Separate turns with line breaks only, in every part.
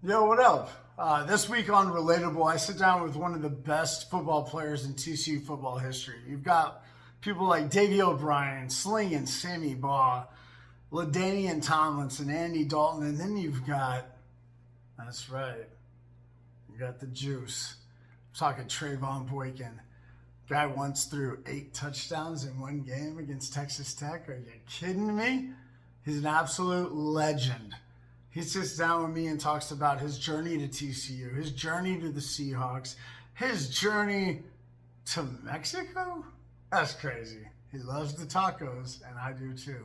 Yo, what up? This week on Relatable, I sit down with one of the best football players in TCU football history. You've got people like Davey O'Brien, Sling and Sammy Baugh, LaDainian Tomlinson, Andy Dalton, and then you've got, that's right, you got the juice. I'm talking Trevone Boykin. Guy once threw 8 touchdowns in one game against Texas Tech. Are you kidding me? He's an absolute legend. He sits down with me and talks about his journey to TCU, his journey to the Seahawks, his journey to Mexico. That's crazy. He loves the tacos, and I do too.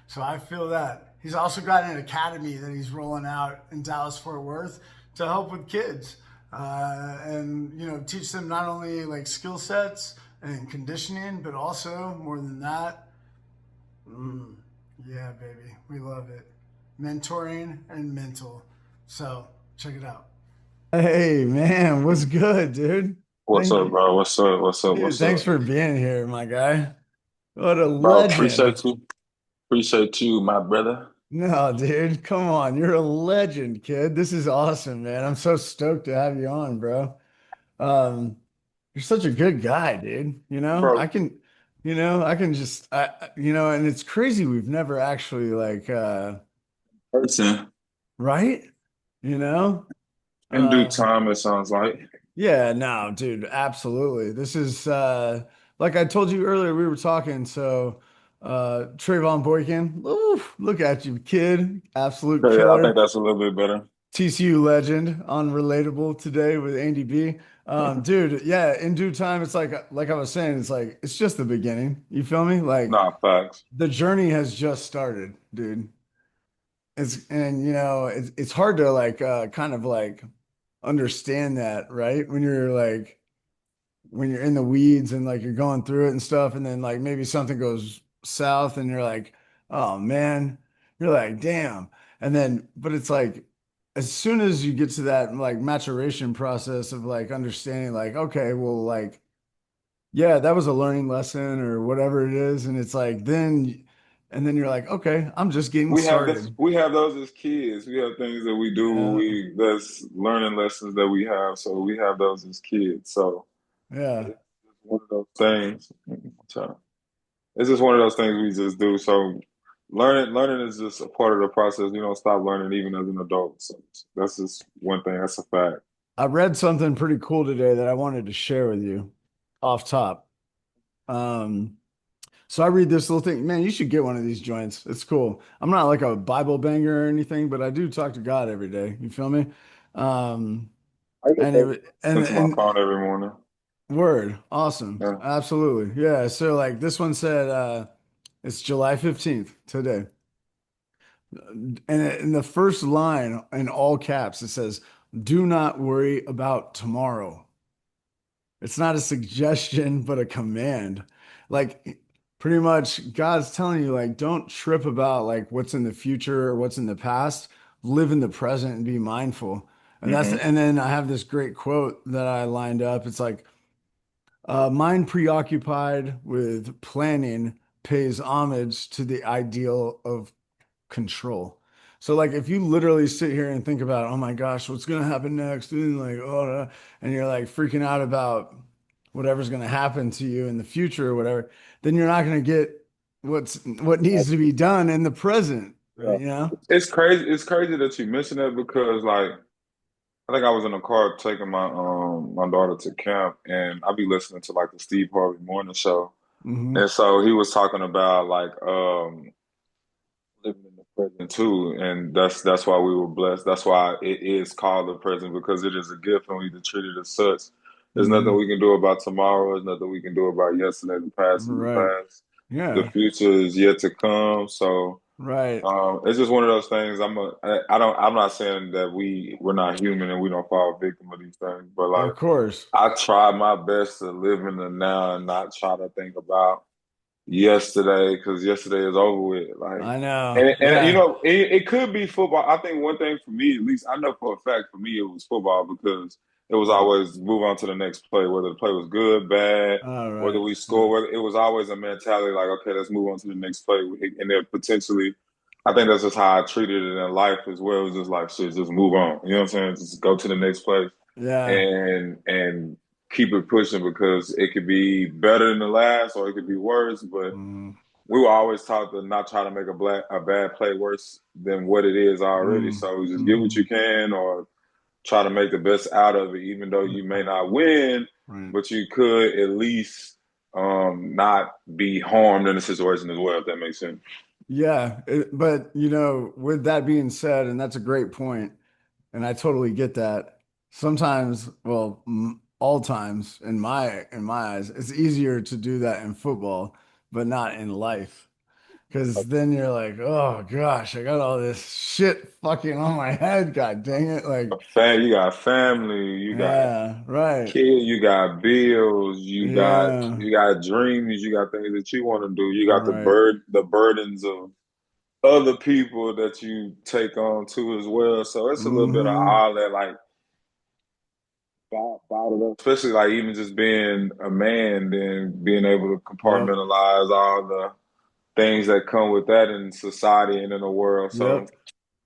So I feel that. He's also got an academy that he's rolling out in Dallas Fort Worth to help with kids and teach them not only like skill sets and conditioning, but also more than that. Yeah, baby, we love it. Mentoring and mental. So check it out. Hey man, what's good, dude?
What's
Thank
up,
you.
bro? What's up? What's up?
Dude,
What's
thanks
up?
for being here, my guy. What a
Bro,
legend.
appreciate you. Appreciate you, my brother.
No, dude, come on. You're a legend, kid. This is awesome, man. I'm so stoked to have you on, bro. Um, you're such a good guy, dude.
Bro,
I can just and it's crazy we've never actually
person.
right? You know?
In due
Um,
time, it sounds like.
Yeah, no, dude, absolutely. This is like I told you earlier, we were talking. So Trevone Boykin, oof, look at you, kid. Absolute
Yeah, I
killer.
think that's a little bit better.
TCU legend on Relatable today with Andy B. Dude, yeah, in due time, it's like I was saying, it's just the beginning. You feel me? Like
Nah, facts.
the journey has just started, dude. It's hard to kind of like understand that, right? When you're in the weeds and like you're going through it and stuff, and then like maybe something goes south and you're like, oh man, you're like, damn. And then, but it's like, as soon as you get to that like maturation process of like understanding, like, okay, well, like, yeah, that was a learning lesson or whatever it is. And it's like, and then you're like, okay, I'm just getting
We have this.
started.
We have those as kids. We have things that we do.
Yeah.
That's learning lessons that we have. So we have those as kids. So
Yeah.
it's just one of those things. So it's just one of those things we just do. So learning is just a part of the process. You don't stop learning even as an adult. So that's just one thing. That's a fact.
I read something pretty cool today that I wanted to share with you off top. Um, So I read this little thing. Man, you should get one of these joints. It's cool. I'm not like a Bible banger or anything, but I do talk to God every day. You feel me? Um,
I get
and
that
it
into my
and
phone every morning.
word, awesome.
Yeah.
Absolutely. Yeah. So like this one said it's July 15th today. And in the first line in all caps, it says, "Do not worry about tomorrow." It's not a suggestion, but a command. Like pretty much God's telling you, like, don't trip about like what's in the future or what's in the past. Live in the present and be mindful.
Hmm.
And then I have this great quote that I lined up. It's like, mind preoccupied with planning pays homage to the ideal of control. So like if you literally sit here and think about, oh my gosh, what's gonna happen next? And like, and you're like freaking out about whatever's gonna happen to you in the future or whatever, then you're not gonna get what needs to be done in the present,
Yeah.
right? You know?
It's crazy. It's crazy that you mentioned that because like I think I was in a car taking my daughter to camp and I'd be listening to like the Steve Harvey morning show.
Hmm.
And so he was talking about like living in the present too. And that's why we were blessed. That's why it is called the present because it is a gift and we need to treat it as such. There's nothing
Hmm.
we can do about tomorrow. There's nothing we can do about yesterday. The past is the
Right.
past. The
Yeah.
future is yet to come. So
Right.
it's just one of those things. I don't. I'm not saying that we're not human and we don't fall victim of these things, but like
Of course.
I try my best to live in the now and not try to think about yesterday because yesterday is over with. Like,
I know.
and you
Yeah.
know, it could be football. I think one thing for me, at least, I know for a fact for me, it was football because it was
Yeah.
always move on to the next play, whether the play was good, bad,
All
whether
right.
we
Yeah.
score, whether it was always a mentality like, okay, let's move on to the next play, and then potentially. I think that's just how I treated it in life as well. It's just like shit, just move on. You know what I'm saying? Just go to the next place
Yeah.
and keep it pushing because it could be better than the last or it could be worse. But
Mm,
we were always taught to not try to make a bad play worse than what it is already.
mm,
So just get what you
mm.
can or try to make the best out of it, even though you may not win,
Right.
but you could at least not be harmed in the situation as well, if that makes sense.
Yeah, but with that being said, and that's a great point, and I totally get that. Sometimes, well, all times in my eyes, it's easier to do that in football, but not in life. Because then you're like, oh gosh, I got all this shit fucking on my head. God dang it. Like,
You got family, you got
yeah, right.
kids, you got bills,
Yeah,
you got dreams, you got things that you want to do. You got
right.
the burdens of other people that you take on too as well. So it's a little bit of
Hmm.
all that like bottled up, especially like even just being a man, then being able to
Yep.
compartmentalize all the things that come with that in society and in the world. So,
Yep.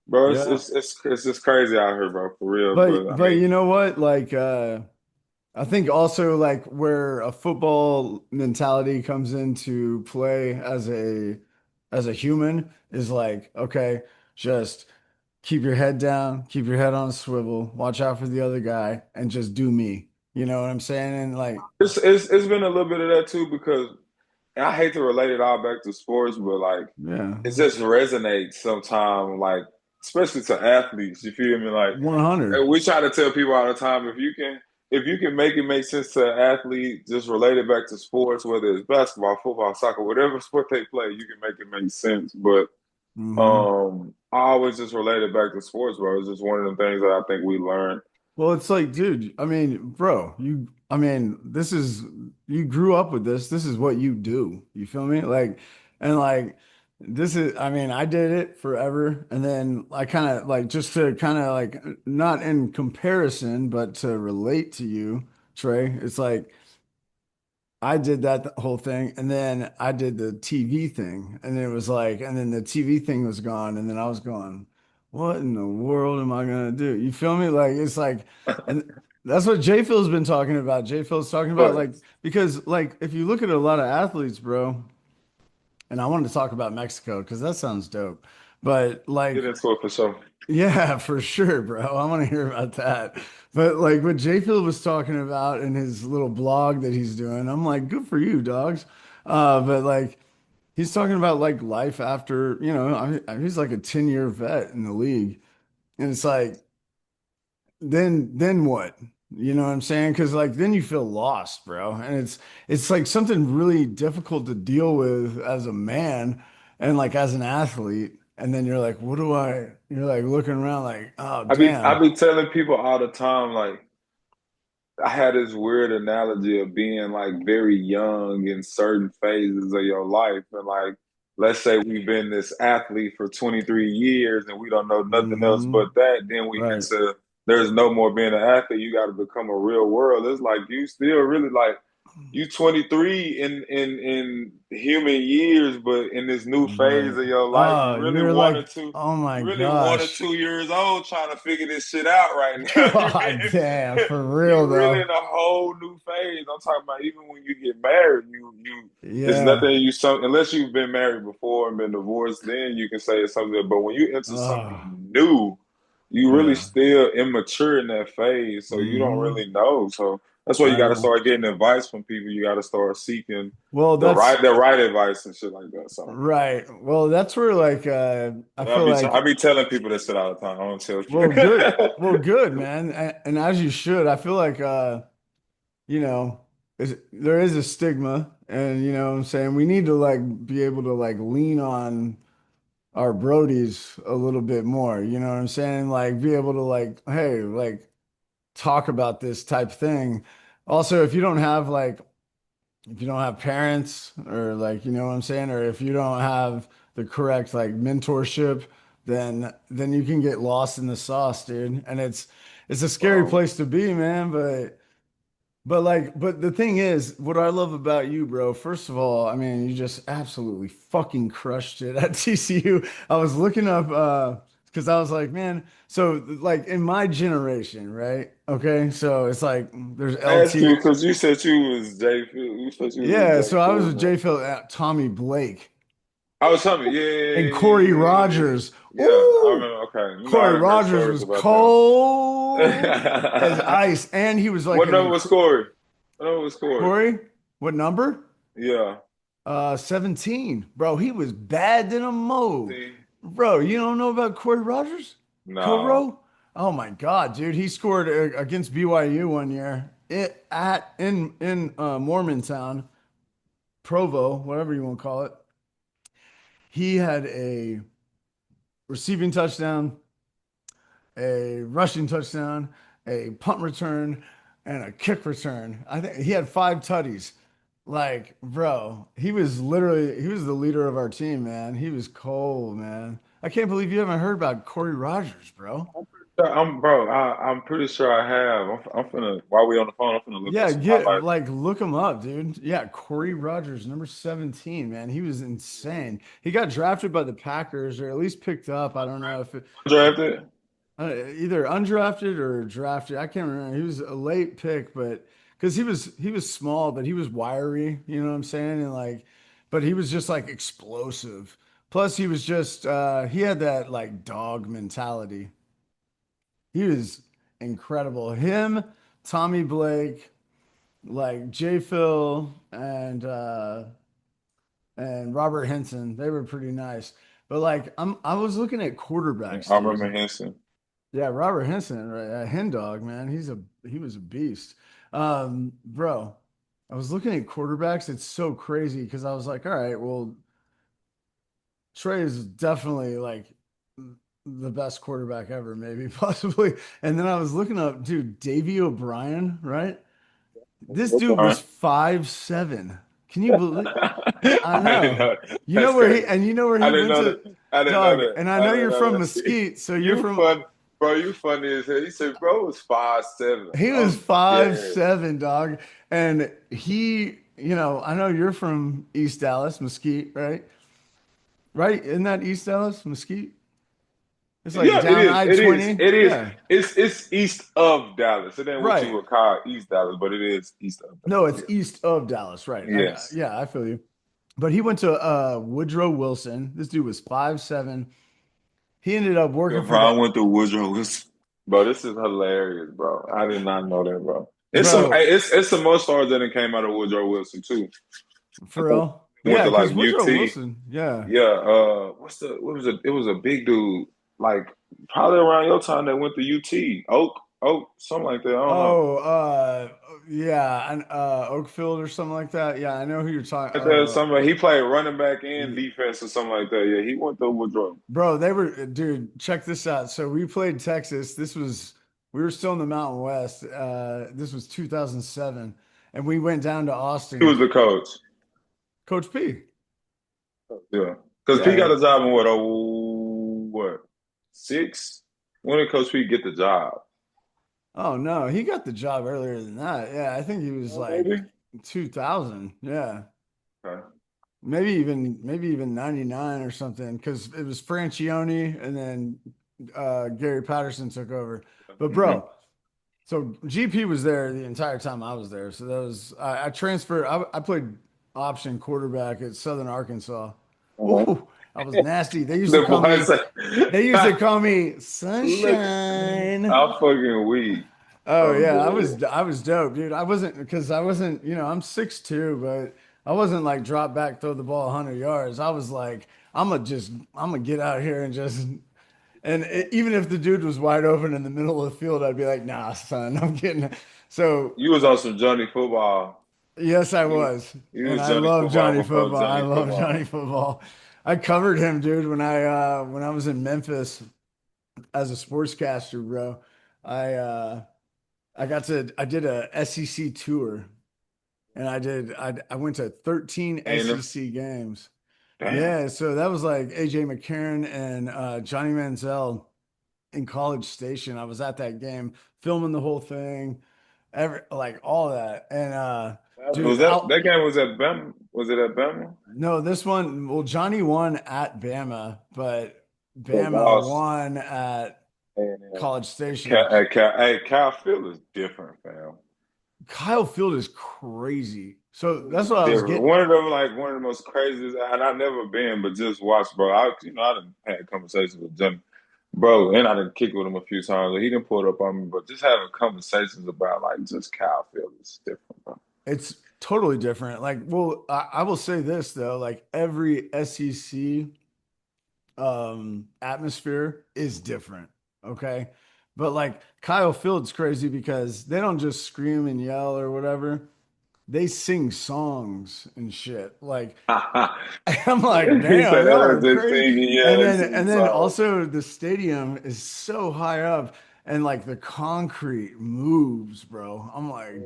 bro,
Yeah.
it's just crazy out here, bro, for real. But I
But
mean,
you know what? Like, I think also like where a football mentality comes into play as a human is like, okay, just keep your head down, keep your head on a swivel, watch out for the other guy, and just do me. You know what I'm saying? And like,
it's been a little bit of that too because and I hate to relate it all back to sports, but like
yeah,
it just resonates sometimes, like especially to athletes. You feel me? Like
100.
and we try to tell people all the time if you can make it make sense to an athlete, just relate it back to sports, whether it's basketball, football, soccer, whatever sport they play, you can make it make sense. But
Hmm.
I always just relate it back to sports, bro. It's just one of the things that I think we learned.
Well, it's like, dude, I mean, bro, I mean, you grew up with this. This is what you do. You feel me? Like, and like, I mean, I did it forever. And then I kind of like, just to kind of like, not in comparison, but to relate to you, Trey, it's like, I did that whole thing, and then I did the TV thing, and it was like, and then the TV thing was gone, and then I was going, what in the world am I gonna do? You feel me? Like it's like, and that's what J Phil's been talking about. J Phil's talking about
But
like because like if you look at a lot of athletes, bro, and I wanted to talk about Mexico because that sounds dope, but
get
like
into it for sure.
yeah, for sure, bro. I want to hear about that. But like what J Phil was talking about in his little blog that he's doing, I'm like, good for you, dogs. But like he's talking about like life after, he's like a 10-year vet in the league. And it's like, then what? You know what I'm saying? Because like then you feel lost, bro. And it's like something really difficult to deal with as a man and like as an athlete. And then you're like, you're like looking around like, oh
I
damn.
be telling people all the time, like I had this weird analogy of being like very young in certain phases of your life. And like, let's say we've been this athlete for 23 years and we don't know nothing else
Hmm.
but that. Then we
Right.
enter, there's no more being an athlete. You got to become a real world. It's like you still really like, you 23 in human years, but in this new phase
Right.
of your life,
Oh, you're like, oh my
you really one or
gosh.
2 years old trying to figure this shit out right now. You
God damn, for real
you really in
though.
a whole new phase. I'm talking about even when you get married, you it's
Yeah.
nothing you some unless you've been married before and been divorced, then you can say it's something. But when you enter
Oh,
something new, you really
yeah.
still immature in that phase, so you don't
Hmm.
really know. So that's why you
I
got to
know.
start getting advice from people. You got to start seeking
Well, that's
the right advice and shit like that. So
right. Well, that's where like I feel
I
like
be telling people that shit all the time. I don't tell
well,
people.
good. Well, good, man. And as you should. I feel like you know, there is a stigma and you know what I'm saying we need to like be able to like lean on our Brodies a little bit more, you know what I'm saying? Like be able to like, hey, like talk about this type thing. Also, if you don't have parents or like, you know what I'm saying, or if you don't have the correct like mentorship, then you can get lost in the sauce, dude. And it's a scary
um,
place to be, man, but But the thing is, what I love about you, bro, first of all, I mean, you just absolutely fucking crushed it at TCU. I was looking up because I was like, man, so like in my generation, right? Okay, so it's like there's
I asked you
LT.
because you said you was J Phil. You said you was
Yeah,
a J
so I was
Phil,
with
man.
J Phil at Tommy Blake
I was telling you,
and Corey
yeah, yeah, yeah, yeah,
Rogers.
yeah. Yeah, I
Ooh,
remember. Okay, you know, I
Corey
done heard
Rogers
stories
was
about them.
cold as ice, and he was like
What
an
number was Corey? What number was Corey?
Corey. What number?
Yeah.
17. Bro, he was bad than a mo.
See?
Bro, you don't know about Corey Rogers?
No.
Coro? Oh my God, dude. He scored against BYU one year in Mormontown, Provo, whatever you want to call it. He had a receiving touchdown, a rushing touchdown, a punt return, and a kick return. I think he had five tutties. Like, bro, he was the leader of our team, man. He was cold, man. I can't believe you haven't heard about Corey Rogers, bro.
I'm pretty sure I have. I'm finna while we on the phone, I'm finna look up
Yeah,
some
get
highlights.
like look him up, dude. Yeah, Corey Rogers, number 17, man. He was insane. He got drafted by the Packers or at least picked up. I don't know if
Drafted.
either undrafted or drafted. I can't remember. He was a late pick, but because he was small, but he was wiry. You know what I'm saying? And like, but he was just like explosive. Plus, he was just he had that like dog mentality. He was incredible. Him, Tommy Blake, like J. Phil, and Robert Henson. They were pretty nice. But like, I was looking at quarterbacks,
I
dude.
remember Henson.
Yeah, Robert Henson, right? Hen dog, man. He was a beast. Bro, I was looking at quarterbacks. It's so crazy because I was like, all right, well, Trey is definitely like the best quarterback ever, maybe possibly. And then I was looking up, dude, Davey O'Brien, right? This
That's
dude
all
was
right.
5'7". Can you believe? I
I didn't
know.
know. That's crazy.
You know where
I
he
didn't
went
know
to,
that. I didn't know
dog,
that.
and I
I
know
didn't
you're
know
from
that. See,
Mesquite, so you're
you
from
fun, bro. You funny as hell. You said, bro was 5'7".
he was
I'm
five
dead.
seven, dog. And I know you're from East Dallas, Mesquite, right? Right? Isn't that East Dallas, Mesquite? It's like
Yeah, it
down
is. It is.
I-20.
It is.
Yeah.
It's east of Dallas. It ain't what you
Right.
would call East Dallas, but it is east of
No,
Dallas.
it's east of Dallas, right?
Yes.
Yeah, I feel you. But he went to Woodrow Wilson. This dude was 5'7". He ended up
Yo,
working for
bro, I
the
went to Woodrow Wilson. Bro, this is hilarious, bro. I did not know that, bro.
bro,
It's some more stars that came out of Woodrow Wilson too. I
for
think
real.
he went
Yeah,
to like
because Woodrow
UT.
Wilson, yeah.
Yeah, what was it? It was a big dude, like probably around your time that went to UT. Oak, something like that. I don't know.
Oh, yeah, and Oakfield or something like that. Yeah, I know who you're talking.
Like that, somebody he played running back and defense or something like that. Yeah, he went to Woodrow.
bro, they were, dude. Check this out. So we played Texas. We were still in the Mountain West. This was 2007, and we went down to
He
Austin.
was the coach.
Coach P.
Yeah, because P got
Yeah.
a job in what 6? When did Coach P get the job?
Oh no, he got the job earlier than that. Yeah, I think he was like
Maybe.
2000. Yeah.
Okay.
Maybe even 99 or something because it was Francione and then Gary Patterson took over. But
Hmm.
bro, so GP was there the entire time I was there. So that was I transferred. I played option quarterback at Southern Arkansas.
Uh-huh.
Ooh, I was nasty.
The boy
They used to
said,
call me
"Look,
Sunshine.
I'm fucking weak.
Oh
I'm
yeah,
dead."
I was dope, dude. I wasn't because I wasn't, I'm 6'2", but I wasn't like drop back, throw the ball 100 yards. I was like, I'm gonna get out here and just even if the dude was wide open in the middle of the field, I'd be like, nah, son, I'm getting. So
You was on some Johnny football.
yes, I
You,
was,
you
and
was
I
Johnny
love
football
Johnny
before
football. I
Johnny
love Johnny
football.
football. I covered him, dude, when I was in Memphis as a sportscaster, bro. I uh I did a SEC tour and I went to 13
Ain't it?
SEC games.
Damn.
Yeah, so that was like AJ McCarron and Johnny Manziel in College Station. I was at that game filming the whole thing. like all that. And
Was
dude,
that game was at Bama? Was it at Bama?
no, this one, well, Johnny won at Bama, but
They
Bama
lost.
won at
And
College Station.
Hey, Cal Field is different, fam.
Kyle Field is crazy. So that's what I was
Different.
getting.
One of them, like one of the most craziest, and I've never been, but just watch, bro. I done had conversations with Jim, bro, and I done kick with him a few times. He didn't pull it up on me, but just having conversations about like just Cal Field is different, bro.
It's totally different. Like, well, I will say this though, like every SEC atmosphere is different. Okay. But like Kyle Field's crazy because they don't just scream and yell or whatever. They sing songs and shit. Like I'm like,
He
damn,
said
y'all
that
are
just
crazy.
singing, yeah,
And
they
then
sing
and then
songs.
also the stadium is so high up and like the concrete moves, bro. I'm like,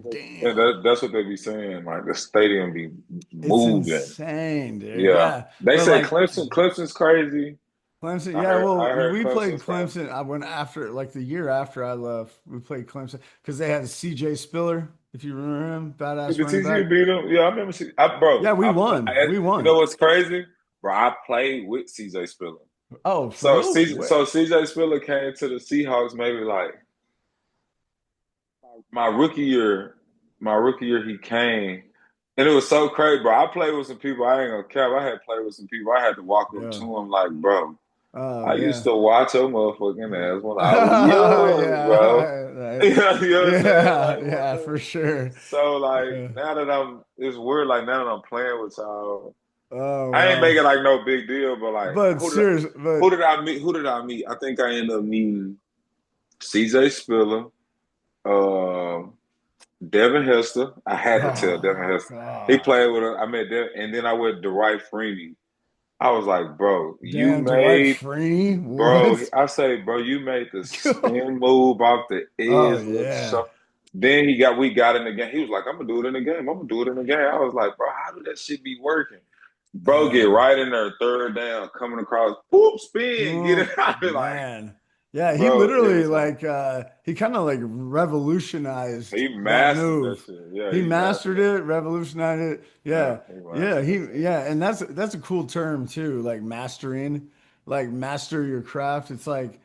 Yeah,
damn.
that's what they be saying. Like the stadium be
It's
moving.
insane, dude.
Yeah,
Yeah.
they
But
say
like
Clemson's crazy.
Clemson, yeah,
I
well,
heard
we played
Clemson's crazy.
Clemson. I went after, like the year after I left, we played Clemson because they had CJ Spiller, if you remember him,
Did
badass
the
running
TCU
back.
beat them? Yeah, I remember.
Yeah, we won. We
You know
won.
what's crazy, bro? I played with CJ Spiller.
Oh, for real?
So CJ Spiller came to the Seahawks maybe like my rookie year. My rookie year, he came, and it was so crazy, bro. I played with some people. I ain't gonna cap. I had played with some people. I had to walk up
Yeah.
to him like, bro.
Oh,
I used
yeah.
to watch your motherfucking ass when I was young, bro.
Yeah.
You
Nice.
know what I'm saying?
Yeah.
Like, what
Yeah,
the?
for sure.
So, like,
Yeah.
now that it's weird, like, now that I'm playing with y'all,
Oh,
I ain't
wow.
making, like, no big deal, but, like,
But serious,
who
but
did I meet? Who did I meet? I think I ended up meeting CJ Spiller, uh, Devin Hester. I had to tell
oh,
Devin Hester. He
God.
played with I met Devin, and then I went Dwight Freeney. I was like, bro,
Damn, Dwight Freeney. What?
I say, bro, you made the spin move off the
Oh,
edge.
yeah.
Then we got in the game. He was like, I'm gonna do it in the game. I'm gonna do it in the game. I was like, bro, how did that shit be working? Bro, get
Uh,
right in there, third down, coming across, whoop, spin, get it
Oh
out. Like,
man. Yeah, he
bro, it
literally
was like
like he kind of like revolutionized
he
that
mastered that
move.
shit. Yeah,
He
he mastered
mastered
that.
it, revolutionized it.
Yeah,
Yeah.
he
Yeah,
mastered
he
that shit.
yeah, and that's a cool term too, like mastering, like master your craft. It's like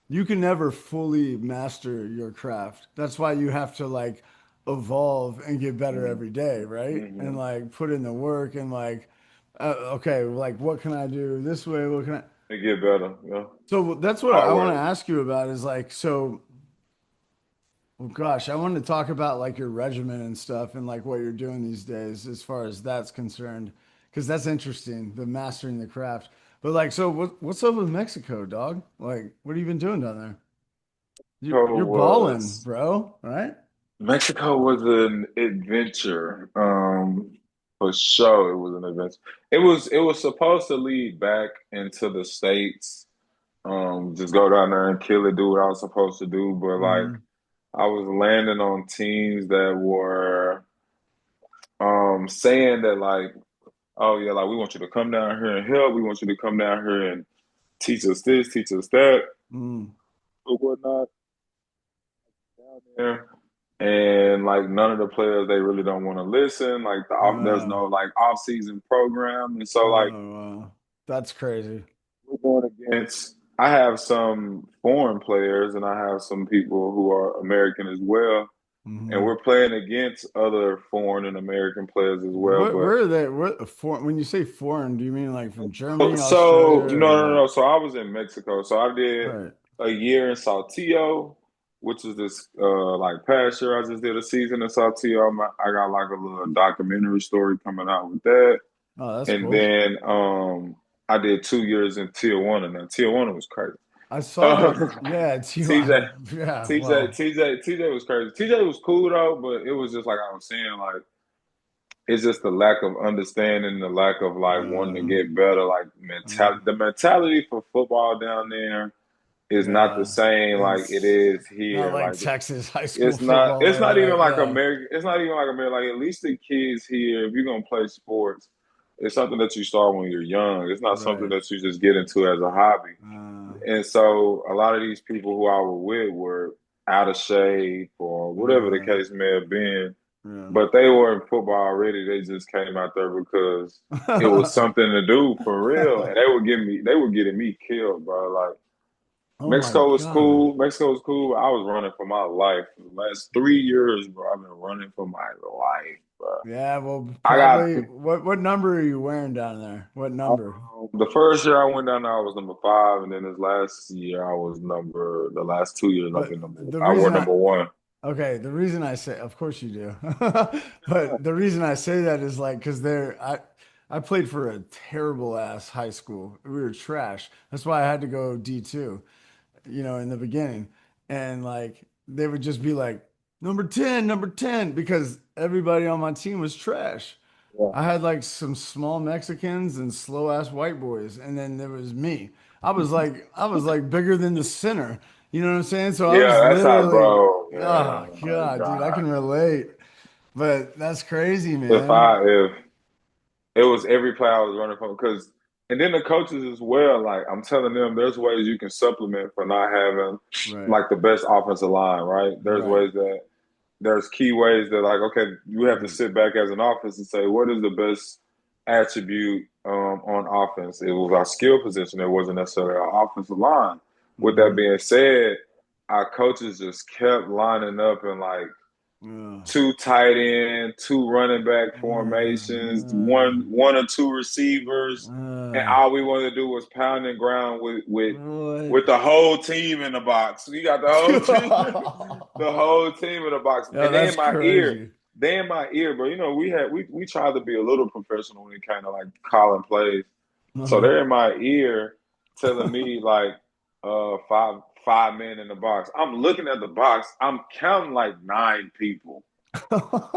you can never fully master your craft. That's why you have to like evolve and get better
Mm-hmm.
every day, right? And
Mm-hmm.
like put in the work and like okay, like what can I do this way? What can I
It get better. Yeah,
so that's what I
hard
want to
work.
ask you about is like, so, well, gosh, I wanted to talk about like your regimen and stuff and like what you're doing these days as far as that's concerned, because that's interesting, the mastering the craft. But like, so what's up with Mexico, dog? Like, what have you been doing down there? You're balling,
Was
bro, right?
Mexico was an adventure. For sure, it was an adventure. It was supposed to lead back into the States. Just go down there and kill it, do what I was supposed to do. But like,
Hmm.
I was landing on teams that were saying that like, oh yeah, like we want you to come down here and help. We want you to come down here and teach us this, teach us that,
Mm.
or whatnot. Down there. And like none of the players they really don't want to listen. Like there's
Uh,
no like off season program, and so like
wow. That's crazy.
we're going against. I have some foreign players, and I have some people who are American as well, and
Hmm.
we're playing against other foreign and American players as well.
What,
But
where are they? What for, when you say foreign, do you mean like from Germany, Australia,
so
or
no, no,
like,
no. So I was in Mexico. So I did
right?
a year in Saltillo, which is this like past year. I just did a season in Saltillo. I got like a little documentary story coming out with that,
Oh, that's
and
cool.
then I did 2 years in Tijuana. Now Tijuana was crazy.
I saw that.
Uh,
Yeah, it's you.
TJ,
Yeah, well,
TJ was crazy. TJ was cool though, but it was just like I was saying, like it's just the lack of understanding, the lack of like wanting to
uh,
get better, like
uh,
mentality. The mentality for football down there is not the
yeah.
same like it
It's
is
not
here.
like
Like
Texas high school
it's not.
football
It's
there,
not even
right?
like
Yeah.
American. It's not even like American. Like at least the kids here, if you're gonna play sports, it's something that you start when you're young. It's not something
Right.
that you just get into as a hobby.
Uh,
And so a lot of these people who I was with were out of shape or whatever the
Yeah.
case may have been.
Yeah.
But they were in football already. They just came out there because it was something to do for real. And they were getting me killed, bro. Like
Oh my
Mexico was
God.
cool. Mexico was cool. I was running for my life. For the last 3 years, bro, I've been running for my life, bro.
Yeah, well,
I got
probably what number are you wearing down there? What number?
the first year I went down there, I was number 5, and then this last year I was the last 2 years I've
But
been
the
I wore
reason I
number 1.
okay, the reason I say, of course you do, but the reason I say that is like because I played for a terrible ass high school. We were trash. That's why I had to go D2, in the beginning, and like they would just be like number 10, because everybody on my team was trash.
Yeah,
I had like some small Mexicans and slow ass white boys, and then there was me. I was like bigger than the center. You know what I'm saying? So I was
yeah, that's how,
literally,
bro. Yeah,
oh
my
God, dude, I
God.
can relate. But that's crazy,
If
man.
I if it was every play I was running from, because and then the coaches as well. Like I'm telling them, there's ways you can supplement for not having
Right,
like the best offensive line, right?
right,
There's key ways that like okay, you have to
right.
sit back as an offense and say what is the best attribute on offense. It was our skill position. It wasn't necessarily our offensive line. With that
Hmm.
being said, our coaches just kept lining up and like
Yeah.
two tight end, two running back formations,
Uh,
one or two receivers, and
uh,
all we wanted to do was pound the ground
what?
with the whole team in the box. We got the whole team, the whole team in the box,
Yeah,
and
that's crazy.
they in my ear, bro. You know, we tried to be a little professional when it kind of like calling plays. So
Uh-huh.
they're in my ear telling me like five men in the box. I'm looking at the box. I'm counting like 9 people. At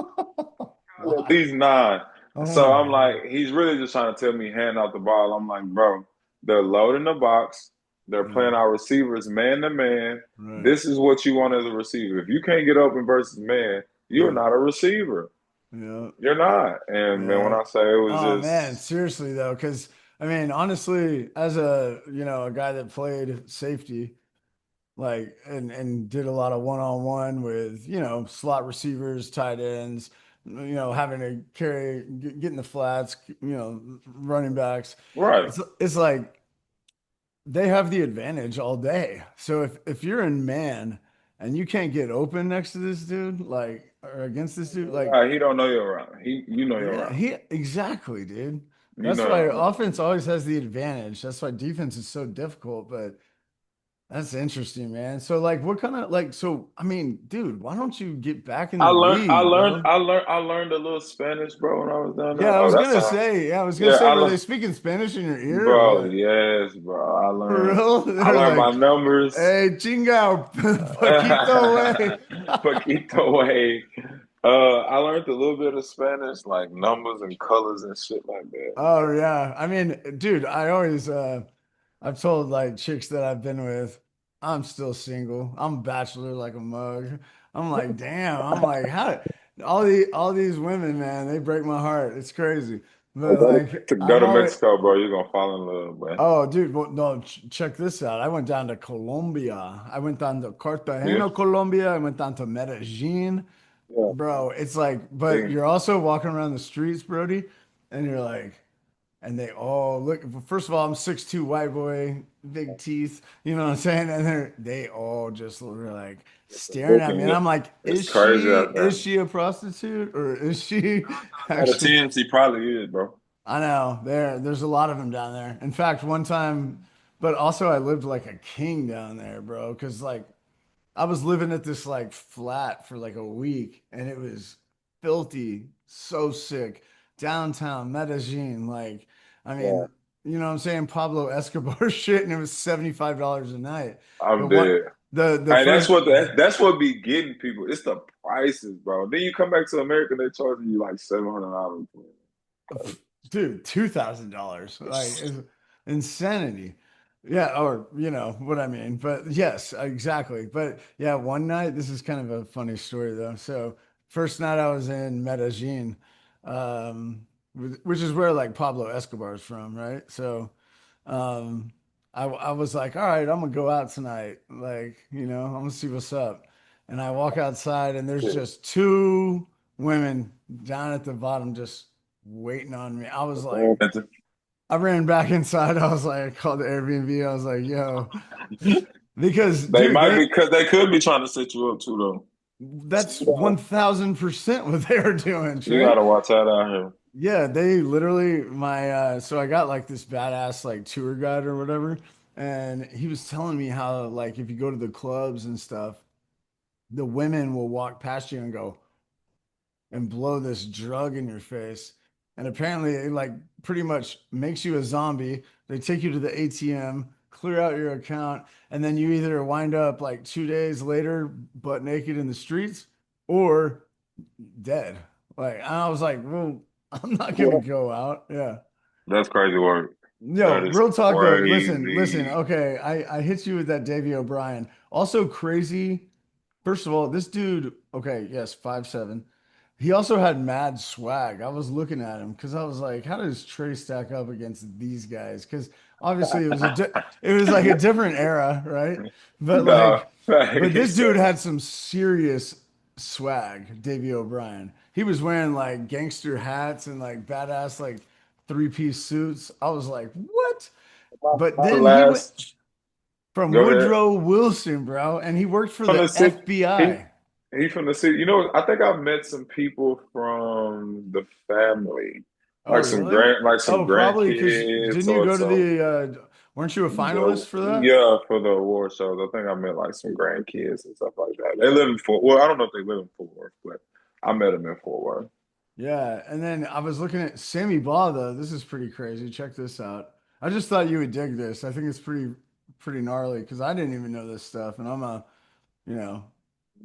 What?
least 9.
Oh
So
my
I'm like,
God.
he's really just trying to tell me hand out the ball. I'm like, bro, they're loading the box. They're
Yeah,
playing our receivers man to man.
right.
This is what you want as a receiver. If you can't get open versus man, you're
Yeah,
not a receiver.
yeah,
You're not. And man, when
yeah.
I say it was
Oh man,
just
seriously though, because I mean, honestly, as a guy that played safety, like and did a lot of one-on-one with, slot receivers, tight ends, having to carry, getting the flats, running backs.
right.
It's like they have the advantage all day. So if you're in man and you can't get open next to this dude, like or against this dude, like
Right. He don't know you're around. You know you're
yeah,
around.
he exactly, dude.
You
That's
know
why
you're around.
offense always has the advantage. That's why defense is so difficult. But that's interesting, man. So like what kind of like so I mean, dude, why don't you get back in
I
the
learned, I
league,
learned,
bro?
I learned, I learned a little Spanish, bro, when I was down
Yeah,
there.
I
Oh,
was
that's
gonna
how.
say, yeah, I was gonna
Yeah,
say,
I
were they
learned,
speaking Spanish in your ear or
bro.
what?
Yes, bro.
For real?
I
They're
learned my
like,
numbers.
hey, chingao, Paquito way.
Poquito way. I learned a little bit of Spanish, like numbers and colors and shit like that.
Oh yeah. I mean, dude, I've told like chicks that I've been with, I'm still single. I'm a bachelor like a mug. I'm like, damn, I'm like, how all these women, man, they break my heart. It's crazy.
Oh,
But like
go
I'm
to
always
Mexico, bro. You're gonna fall in love, man.
oh dude, well, no, check this out. I went down to Colombia. I went down to
Yeah,
Cartagena, Colombia. I went down to Medellin.
yeah.
Bro, it's like, but
See,
you're also walking around the streets, Brody, and you're like, and they all look. First of all, I'm 6'2" white boy, big teeth. You know what I'm saying? And they all just were like staring at me, and I'm like,
it's crazy out
is
there.
she a prostitute or is she
Out of
actually?
10, he probably is, bro.
I know there's a lot of them down there. In fact, one time, but also I lived like a king down there, bro, because like I was living at this like flat for like a week and it was filthy, so sick. Downtown Medellin, like, I
Yeah,
mean, you know what I'm saying? Pablo Escobar shit, and it was $75 a night.
I'm
But what
dead.
the
Hey,
first
that's what be getting people. It's the prices, bro. Then you come back to America, they charging you like $700.
dude, $2,000. Like it's insanity. Yeah, or what I mean. But yes, exactly. But yeah, one night, this is kind of a funny story though. So first night I was in Medellin, um, which is where like Pablo Escobar is from, right? So um, I was like, all right, I'm gonna go out tonight. Like, I'm gonna see what's up. And I walk outside, and there's just two women down at the bottom just waiting on me. I was like, I ran back inside. I was like, I called the Airbnb. I was like, yo, because
They
dude,
might be because they could be trying to set you up too, though. So
that's 1000% what they were doing,
you
Trey.
gotta watch that out here.
Yeah, they literally so I got like this badass like tour guide or whatever, and he was telling me how like if you go to the clubs and stuff, the women will walk past you and go and blow this drug in your face. And apparently it like pretty much makes you a zombie. They take you to the ATM, clear out your account, and then you either wind up like 2 days later butt naked in the streets or dead. Like I was like, well, I'm not gonna go out. Yeah.
That's crazy work.
No,
That is
real talk though. Listen.
crazy.
Okay, I hit you with that Davy O'Brien. Also crazy. First of all, this dude. Okay, yes, 5'7". He also had mad swag. I was looking at him because I was like, how does Trey stack up against these guys? Because obviously it was like a different era, right? But
No,
like, but this dude had some serious swag, Davy O'Brien. He was wearing like gangster hats and like badass like three-piece suits. I was like, what? But
my
then he went
last.
from
Go ahead.
Woodrow Wilson, bro, and he worked for
From
the
the city. He
FBI.
he from the city. You know, I think I've met some people from the family,
Oh, really?
like some
Oh, probably because
grandkids
didn't you
or
go to
some.
weren't you a finalist for that?
Yeah, for the award shows. I think I met like some grandkids and stuff like that. They live in Fort. Well, I don't know if they live in Fort Worth, but I met them in Fort Worth.
Yeah. And then I was looking at Sammy Baugh, though. This is pretty crazy. Check this out. I just thought you would dig this. I think it's pretty gnarly because I didn't even know this stuff. And you know,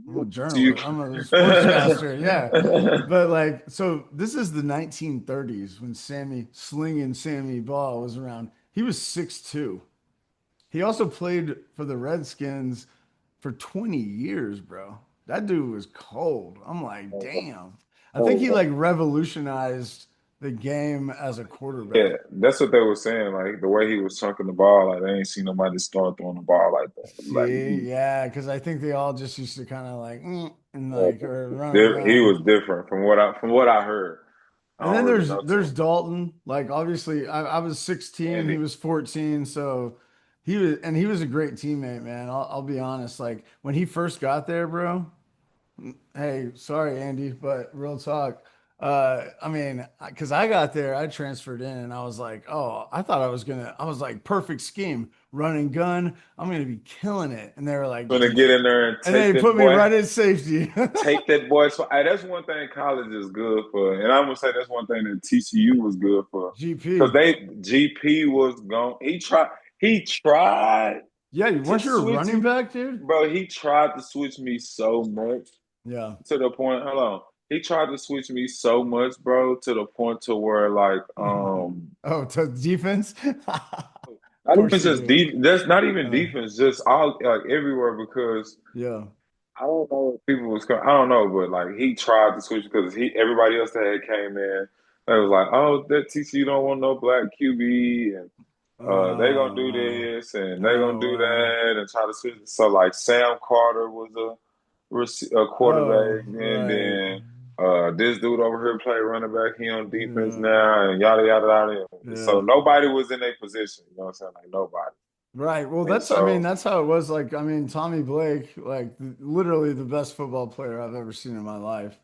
I'm a
You.
journalist. I'm a sportscaster. Yeah. But like, so this is the 1930s when Slinging Sammy Baugh was around. He was 6'2". He also played for the Redskins for 20 years, bro. That dude was cold. I'm like, damn. I think he like revolutionized the game as a
Yeah,
quarterback.
that's what they were saying. Like the way he was chunking the ball, like they ain't seen nobody start throwing the ball like that. Like
See, yeah, because I think they all just used to kind of like and like or run
he
around.
was different from what I heard. I
And
don't
then
really
there's
know
there's
too
Dalton. Like obviously, I was 16, he
Andy.
was 14, so he was a great teammate, man. I'll be honest. Like when he first got there, bro. Hey, sorry, Andy, but real talk. I mean, because I got there, I transferred in, and I was like, oh, I thought I was like, perfect scheme, run and gun. I'm gonna be killing it. And they were like,
Gonna get in there and
and they
take that
put me
boy,
right at safety.
take that boy. So hey, that's one thing college is good for, and I'm gonna say that's one thing that TCU was good for, because
GP.
they GP was gone. He tried
Yeah,
to
weren't you a
switch
running
me,
back, dude?
bro. He tried to switch me so much.
Yeah.
To the point, hold on. He tried to switch me so much, bro, to the point to where like
Oh, to defense? Of
not even
course you
just
did.
that's not even
Uh,
defense, just all like everywhere because
yeah.
I don't know if people was I don't know, but like he tried to switch because he everybody else that had came in, they was like, oh, that TCU don't want no black QB and they gonna do
Oh,
this and they gonna
oh,
do
wow.
that and try to switch. So like Sam Carter was a
Oh,
quarterback, and
right.
then this dude over here play running back. He on defense
Yeah.
now, and yada yada yada. So
Yeah.
nobody was in a position. You know what I'm saying? Like nobody.
Right. Well,
And
I mean,
so
that's how it was. Like, I mean, Tommy Blake, like literally the best football player I've ever seen in my life.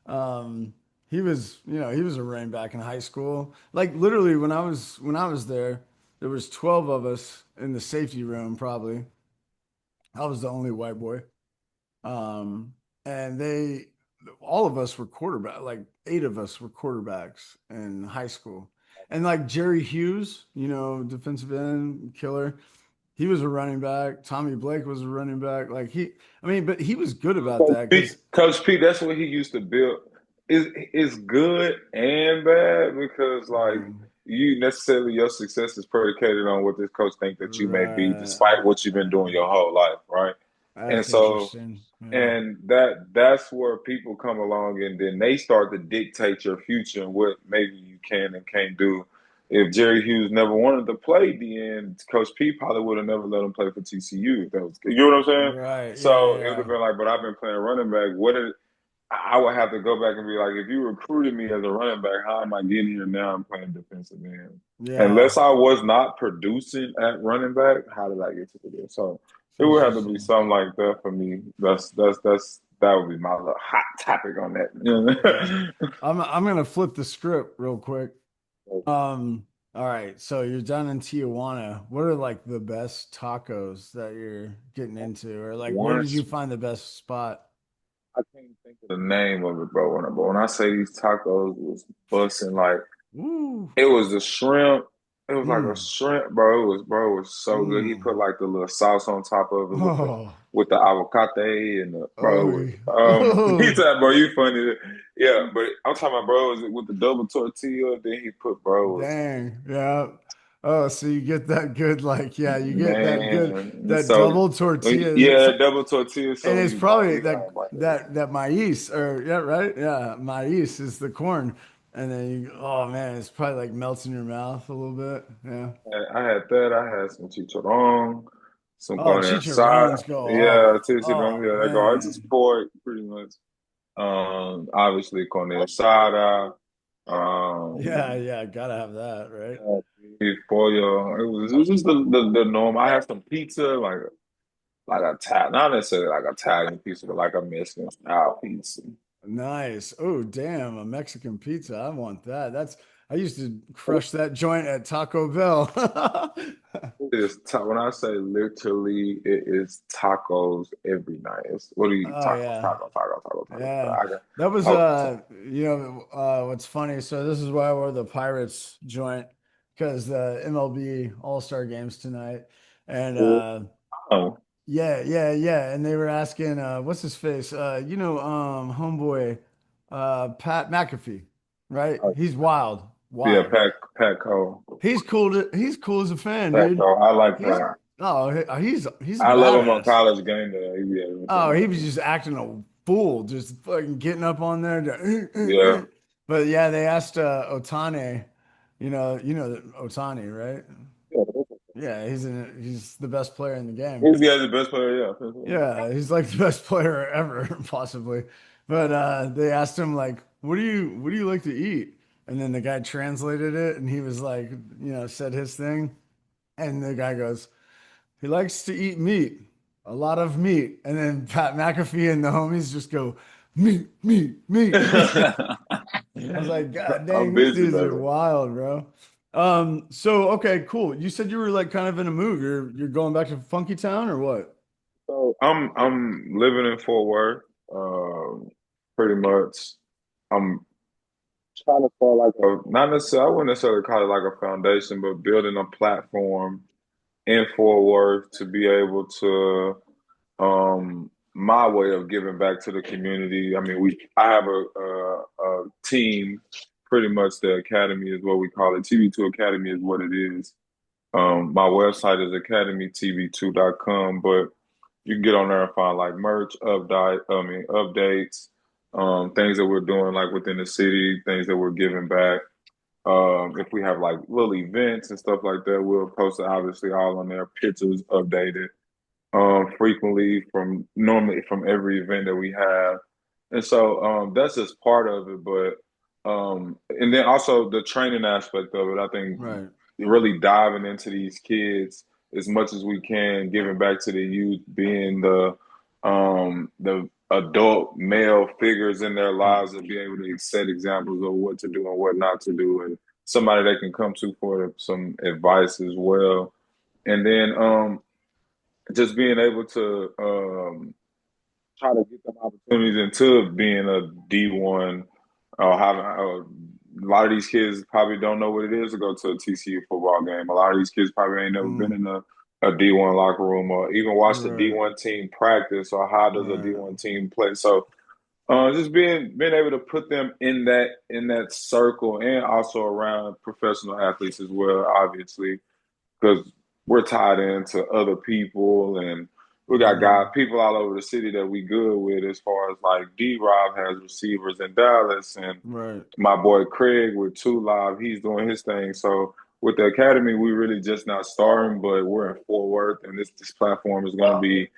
Um, he was a running back in high school. Like literally when I was there was 12 of us in the safety room, probably. I was the only white boy. Um, and all of us were quarterback, like eight of us were quarterbacks in high school. And like Jerry Hughes, defensive end killer, he was a running back. Tommy Blake was a running back. I mean, but he was good about that because,
Coach P, that's what he used to build. Is good and bad because like you necessarily your success is predicated on what this coach think that you may be,
right,
despite what you've been doing your whole life, right? And
that's
so
interesting. Yeah.
and that's where people come along and then they start to dictate your future and what maybe you can and can't do if Jerry Hughes never wanted to play DN, Coach P probably would have never let him play for TCU. That was, you know what I'm saying?
Right. Yeah.
So it would
Yeah.
have been like, but I've been playing running back. I would have to go back and be like, if you recruited me as a running back, how am I getting here now? I'm playing defensive end.
Yeah.
Unless I was not producing at running back, how did I get to the So it would have to be
Interesting.
something like that for me. That would be my little hot topic on
Yeah.
that.
I'm gonna flip the script real quick. All right, so you're down in Tijuana. What are like the best tacos that you're getting into? Or like where did you
Once
find the best spot?
I can't think of the name of it, bro. When I say these tacos was busting, like
Ooh.
it was the shrimp. It was like a
Mm.
shrimp, bro. It was so good. He
Mm.
put like the little sauce on top of it
Oh.
with the avocado and the bro. It
Oh.
was, he
Oh.
said, bro, you funny. Yeah, but I'm talking about bro. Was it with the double tortilla? Then he put bro. It was
Dang. Yeah. Oh, so you get that good, like, yeah, you get that good,
man.
that
So
double tortilla.
yeah, double tortilla.
And
So
it's
you know
probably
you
that
got like
that maíz or yeah, right? Yeah, maíz is the corn. And then oh man, it's probably like melts in your mouth a little bit. Yeah.
I had that. I had some chicharrón, some
Oh,
carne asada.
chicharrones go
Yeah,
off.
chicharrón.
Oh
Yeah, that go. It's just
man.
pork, pretty much. Obviously carne asada.
Yeah, yeah, gotta have that, right?
Beef, pollo. It was just the norm. I had some pizza, like Italian, not necessarily like Italian pizza, but like a Mexican style pizza.
Nice. Oh, damn, a Mexican pizza. I want that. I used to crush that joint at Taco Bell.
When I say literally, it is tacos every night. What do you
Oh
tacos,
yeah.
tacos, tacos, tacos, tacos.
Yeah.
I got.
That was
Oh,
what's funny. So this is why I wore the Pirates joint because the MLB All-Star games tonight. And
oh,
yeah, yeah, yeah. And they were asking what's his face? Homeboy Pat McAfee, right?
oh,
He's wild.
yeah,
Wild.
Pat Cole,
He's cool as a fan,
Pat
dude.
Cole. I like
He's
that.
he's a
I love him on
badass.
College Game Day. He be able
Oh, he was
to,
just acting a fool, just fucking getting up on there.
yeah.
But yeah, they asked Otani, Otani, right? Yeah, he's the best player in the game.
He's the best player, yeah.
Yeah, he's like the best player ever, possibly. But they asked him like, what do you like to eat? And then the guy translated it, and he was like, said his thing, and the guy goes, he likes to eat meat, a lot of meat. And then Pat McAfee and the homies just go, meat, meat, meat. I was like, God
I'm
dang, these
busy,
dudes are
baby.
wild, bro. So okay, cool. You said you were like kind of in a mood. You're going back to Funky Town or what?
So I'm living in Fort Worth. Pretty much. I'm trying to start like a not necessarily. I wouldn't necessarily call it like a foundation, but building a platform in Fort Worth to be able to my way of giving back to the community. I mean, I have a team. Pretty much, the academy is what we call it. TV2 Academy is what it is. My website is academytv2.com, but you can get on there and find like merch, updates, things that we're doing like within the city, things that we're giving back. If we have like little events and stuff like that, we'll post it obviously all on there, pictures updated frequently from normally from every event that we have. And so that's just part of it. But and then also the training aspect of it, I think
Right.
really diving into these kids as much as we can, giving back to the youth, being the adult male figures in their lives and be able to set examples of what to do and what not to do and somebody they can come to for some advice as well. And then just being able to try to get them opportunities into being a D1. Having a lot of these kids probably don't know what it is to go to a TCU football game. A lot of these kids probably ain't never been
Mm,
in a D1 locker room or even watched a
right.
D1 team practice or how does a
Right.
D1 team play. So just being able to put them in that circle and also around professional athletes as well, obviously because we're tied into other people and we got
Mm,
people all over the city that we good with as far as like D Rob has receivers in Dallas and
right.
my boy Craig with Two Live, he's doing his thing. So with the academy, we really just not starting, but we're in Fort Worth, and this platform is going to be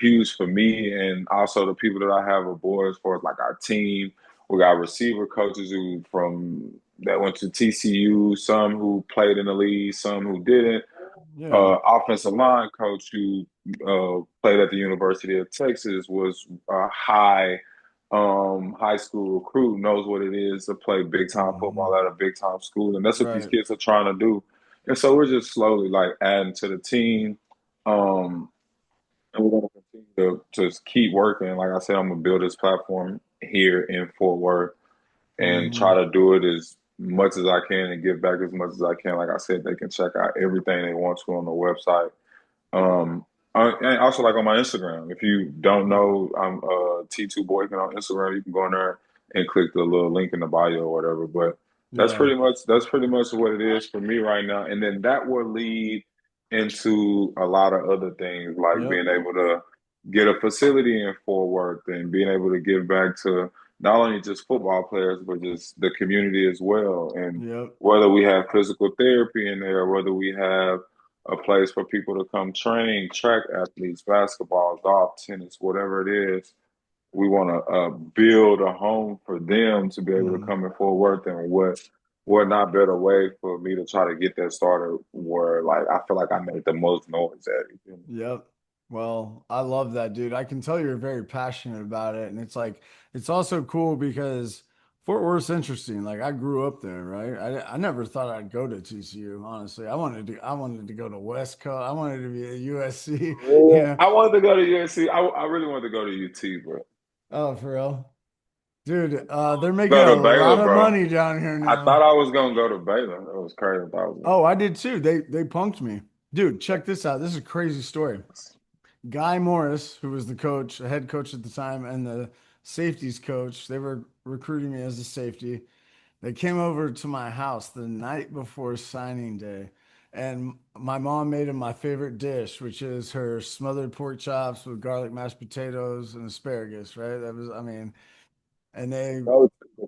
huge for me and also the people that I have aboard as far as like our team. We got receiver coaches who from that went to TCU, some who played in the league, some who didn't.
Yeah.
Offensive line coach who played at the University of Texas was a high school recruit, knows what it is to play big time football
Mhm.
at a big time school, and that's what these
Right.
kids are trying to do. And so we're just slowly like adding to the team, um, and we're going to continue to just keep working. Like I said, I'm gonna build this platform here in Fort Worth and try
Hmm.
to do it as much as I can and give back as much as I can. Like I said, they can check out everything they want to on the website. Um, and also like on my Instagram. If you don't
Yeah.
know, I'm T2 Boykin on Instagram. You can go in there and click the little link in the bio or whatever. But
Yeah.
that's pretty much what it is for me right now. And then that will lead into a lot of other things like
Yep.
being able to get a facility in Fort Worth and being able to give back to not only just football players but just the community as well. And
Yep.
whether we have physical therapy in there, whether we have a place for people to come train, track athletes, basketball, golf, tennis, whatever it is. We want to build a home for them to be able to
Mhm.
come in Fort Worth, and what not better way for me to try to get that started where like I feel like I make the most noise at it. You
Yep. Well, I love that, dude. I can tell you're very passionate about it. And it's like, it's also cool because Fort Worth's interesting. Like, I grew up there, right? I never thought I'd go to TCU, honestly. I wanted to go to West Coast. I wanted to be at USC, you
know?
know?
I wanted to go to USC. I really wanted to go to UT, but
Oh, for real? Dude, they're making
go
a
to Baylor,
lot of
bro.
money down here
I
now.
thought I was gonna go to Baylor. That was crazy. I thought I was gonna
Oh,
go
I did too. They punked me. Dude, check this out. This is a crazy story. Guy Morris, who was the coach, the head coach at the time, and the safeties coach, they were recruiting me as a safety. They came over to my house the night before signing day, and my mom made him my favorite dish, which is her smothered pork chops with garlic mashed potatoes and asparagus, right? That was, I mean, and they,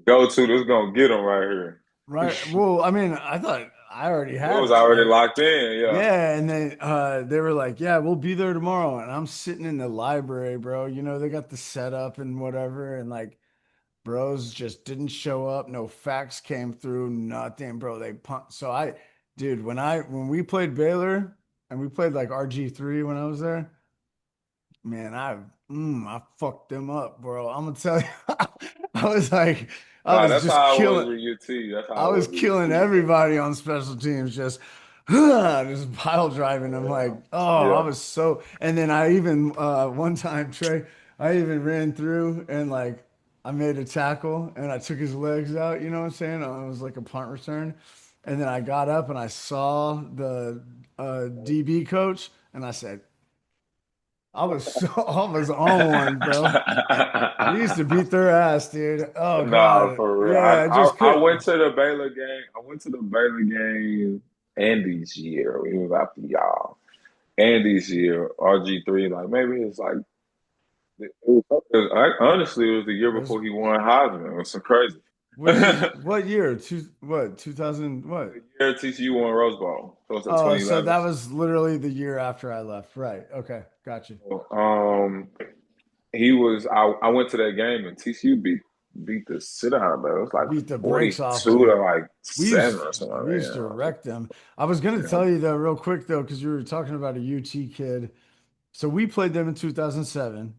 go to. This gonna get them right here.
right. Well, I mean, I thought I already
It
had
was
it,
already
right?
locked in. Yeah.
Yeah, and they were like, "Yeah, we'll be there tomorrow." And I'm sitting in the library, bro. You know, they got the setup and whatever, and like bros just didn't show up. No fax came through, nothing, bro. They pumped. So dude, when we played Baylor and we played like RG3 when I was there, man, I fucked them up, bro. I'm gonna tell you, I was like, I
Nah,
was
that's
just
how I was
killing.
with UT. That's
I
how I
was
was with
killing
UT, bro.
everybody on special teams, just pile driving. I'm like,
Yeah.
oh, I
Yeah.
was so. And then I even one time, Trey, I even ran through and like I made a tackle and I took his legs out. You know what I'm saying? It was like a punt return, and then I got up and I saw the DB coach and I said, I was so I was on one, bro. We used to beat their ass, dude. Oh
Nah,
God,
for real.
yeah, I just
I
could.
went to the Baylor game. I went to the Baylor game Andy's year. It was after y'all. Andy's year, RG3, like maybe it's like honestly it was the year
It was
before he won Heisman. It was some crazy.
Which is
The
what year? 2000 what?
year TCU won Rose Bowl. So it's in
Oh, so
2011.
that was literally the year after I left. Right. Okay. Gotcha.
He was. I went to that game and TCU beat the shit out of it. It was like
Beat the brakes off
42 to
them.
like
We
7
used
or something
we
like
used to
that.
wreck them. I was gonna
Yeah.
tell you though, real quick though, because you were talking about a UT kid. So we played them in 2007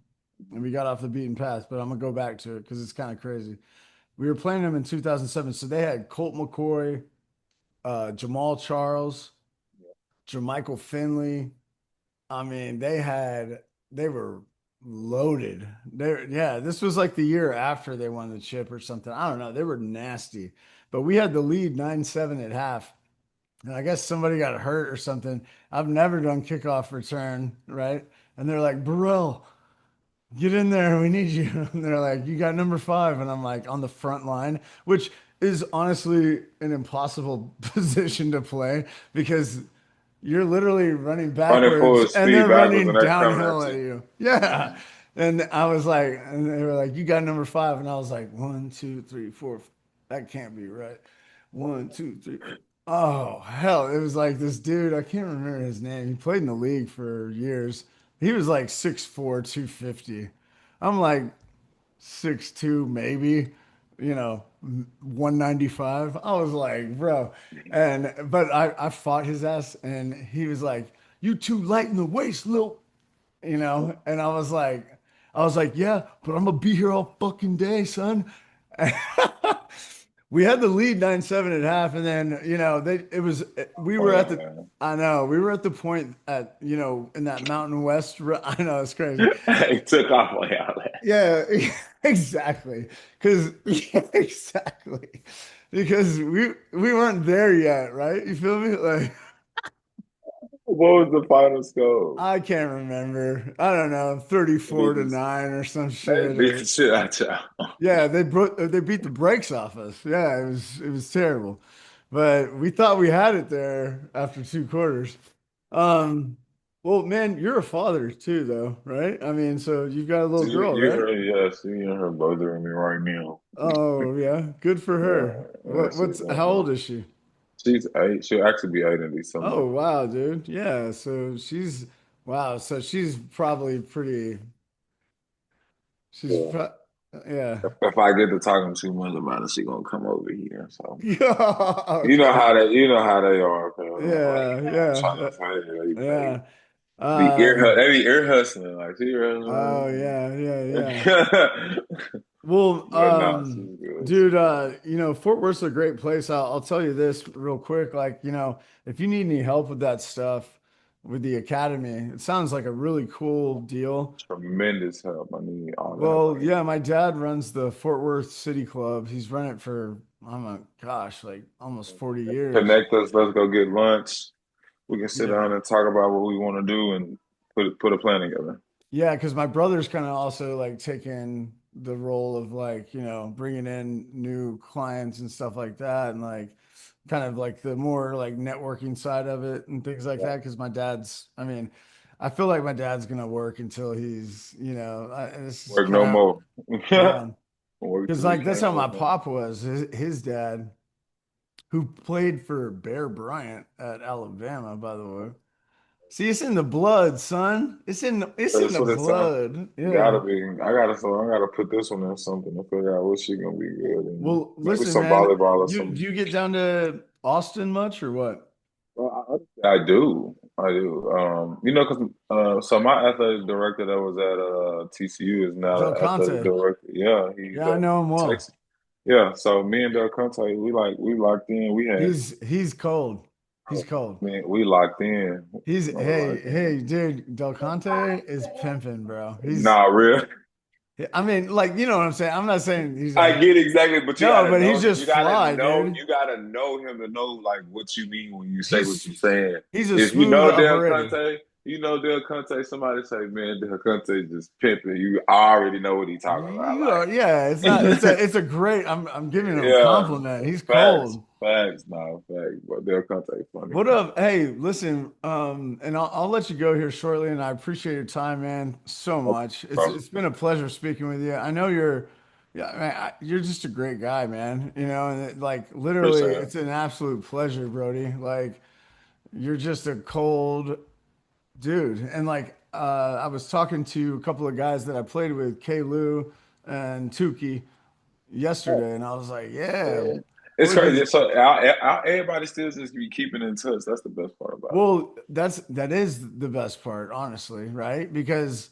and we got off the beaten path, but I'm gonna go back to it because it's kind of crazy. We were playing them in 2007. So they had Colt McCoy, Jamal Charles, Jermichael Finley. I mean, they were loaded. Yeah, this was like the year after they won the chip or something. I don't know. They were nasty. But we had the lead 9-7 at half. And I guess somebody got hurt or something. I've never done kickoff return, right? And they're like, Burrell, get in there. We need you. And they're like, you got number 5. And I'm like on the front line, which is honestly an impossible position to play because you're literally running
Running
backwards
full
and
speed
they're
backwards
running
and they're coming
downhill
at
at
you.
you. Yeah. And I was like, and they were like, you got number 5. And I was like, 1, 2, 3, 4. That can't be right. 1, 2, 3. Oh, hell. It was like this dude, I can't remember his name. He played in the league for years. He was like 6'4", 250. I'm like 6'2", maybe, 195. I was like, bro. But I fought his ass and he was like, you too light in the waist, Lil. And I was like, yeah, but I'm gonna be here all fucking day, son. We had the lead 9-7 at half, and then we
Oh
were at
yeah,
the
man.
I know we were at the point at in that Mountain West. I know it's crazy.
He took off on y'all.
Yeah, exactly. Because yeah, exactly. Because we weren't there yet, right? You feel me? Like
What was the final score?
I can't remember. I don't know, 34 to
Because
9 or some
they
shit.
beat the
Or
shit out y'all.
yeah, they beat the brakes off us. Yeah, it was terrible. But we thought we had it there after 2 quarters. Um, well, man, you're a father too, though, right? I mean, so you've got a little
So you,
girl,
you
right?
heard, yes, you and her bothering me right now.
Oh, yeah, good for
Yeah,
her.
yeah,
What's how old is she?
she's 8. She'll actually be 8 in December.
Oh, wow, dude. Yeah, so wow, so she's probably pretty. She's
Yeah.
pro yeah.
If I get to talking too much about it, she gonna come over here. So
Okay.
you know how they are, man. Like,
Yeah,
I'm trying
yeah,
to say
yeah.
they be ear hustling, like she ear
Oh
hustling.
yeah, yeah, yeah. Well,
But nah, she's good.
dude,
She's good.
Fort Worth's a great place. I'll tell you this real quick. Like, if you need any help with that stuff with the academy, it sounds like a really cool deal.
Tremendous help. I need all the help
Well,
I can
yeah,
get.
my dad runs the Fort Worth City Club. He's run it for, oh my gosh, like almost 40 years.
Connect us. Let's go get lunch. We can sit
Yeah.
down and talk about what we want to do and put a plan together.
Yeah, because my brother's kind of also like taking the role of like, bringing in new clients and stuff like that. And like kind of like the more like networking side of it and things like
Yeah.
that. Because I mean, I feel like my dad's going to work until he's, this is
Work
kind
no
of,
more.
yeah.
Work
Because
till we
like that's
can't
how my
work no more.
pop was. His dad, who played for Bear Bryant at Alabama, by the way. See, it's in the blood, son. It's in
That's
the
what it sounds.
blood. Yeah.
Gotta be. I gotta put this one in something to figure out what she gonna be good and
Well,
maybe
listen,
some
man.
volleyball or
Do
some.
you get down to Austin much or what?
I do. I do. Because so my athletic director that was at TCU is now
Del
the athletic
Conte.
director. Yeah, he's
Yeah, I know him well.
Texas. Yeah, so me and Del Conte, we locked in. We had,
He's cold. He's cold.
man, we locked in.
He's
We
hey,
locked in.
hey, dude, Del Conte is pimping, bro.
Nah, real.
I mean, like, you know what I'm saying? I'm not saying he's
I
like,
get exactly, but you
no,
gotta
but
know
he's
him.
just fly, dude.
You gotta know him to know like what you mean when you say what
He's
you're saying.
he's a
If you
smooth
know Del
operator.
Conte, somebody say, man, Del Conte just pimping. You already know what he's talking about.
You are, yeah. It's not.
Like,
It's a great. I'm giving him a
yeah,
compliment. He's
facts,
cold.
facts, no, facts. But Del Conte funny.
What up? Hey, listen, and I'll let you go here shortly, and I appreciate your time, man, so much.
Bro,
It's been a pleasure speaking with you. I know yeah, man, you're just a great guy, man. And like literally,
appreciate it.
it's an absolute pleasure, Brody. Like you're just a cold dude, and like I was talking to a couple of guys that I played with, K. Lou and Tukey, yesterday, and I was like, yeah,
Yeah. It's
boys.
crazy. So everybody still just be keeping in touch. That's the best part about it.
Well, that is the best part, honestly, right? Because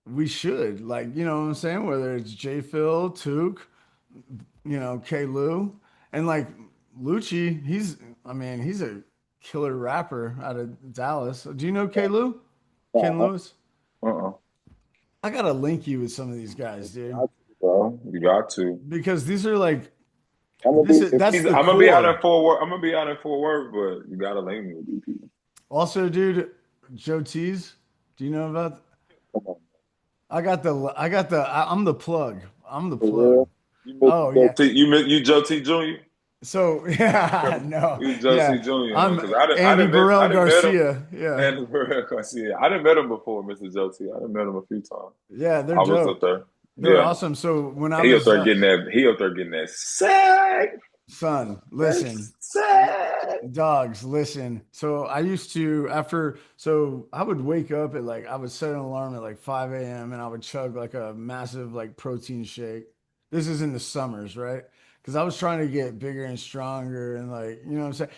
we should, like, you know what I'm saying? Whether it's J Phil, Took, K Lou, and like Lucci, I mean, he's a killer rapper out of Dallas. Do you know K Lou? Ken
Uh-uh.
Lewis?
Uh-uh.
I gotta link you with some of these guys,
You
dude,
got to, bro. You got to.
because these are like that's the
I'm gonna be out in
core.
Fort Worth. I'm gonna be out in Fort Worth, but you gotta link me with these people.
Also, dude, Joe Tees, do you know about?
Come on,
I'm the plug. I'm the
for
plug.
real. You miss
Oh
Joe
yeah.
T. You Joe T. Jr.
So yeah, no,
You Joe T.
yeah.
Jr. Huh?
I'm
Because
Andy
I
Burrell
didn't met him
Garcia. Yeah,
and I didn't met him before, Mr. Joe T. I didn't met him a few times.
yeah. They're
I was up
dope.
there.
They're
Yeah.
awesome. So when I
He up
was
there getting that. He up there getting that sack.
son,
That
listen. Dogs, listen. So I used to so I would wake up at I would set an alarm at like 5 a.m. and I would chug like a massive like protein shake. This is in the summers, right? Because I was trying to get bigger and stronger and what I'm saying?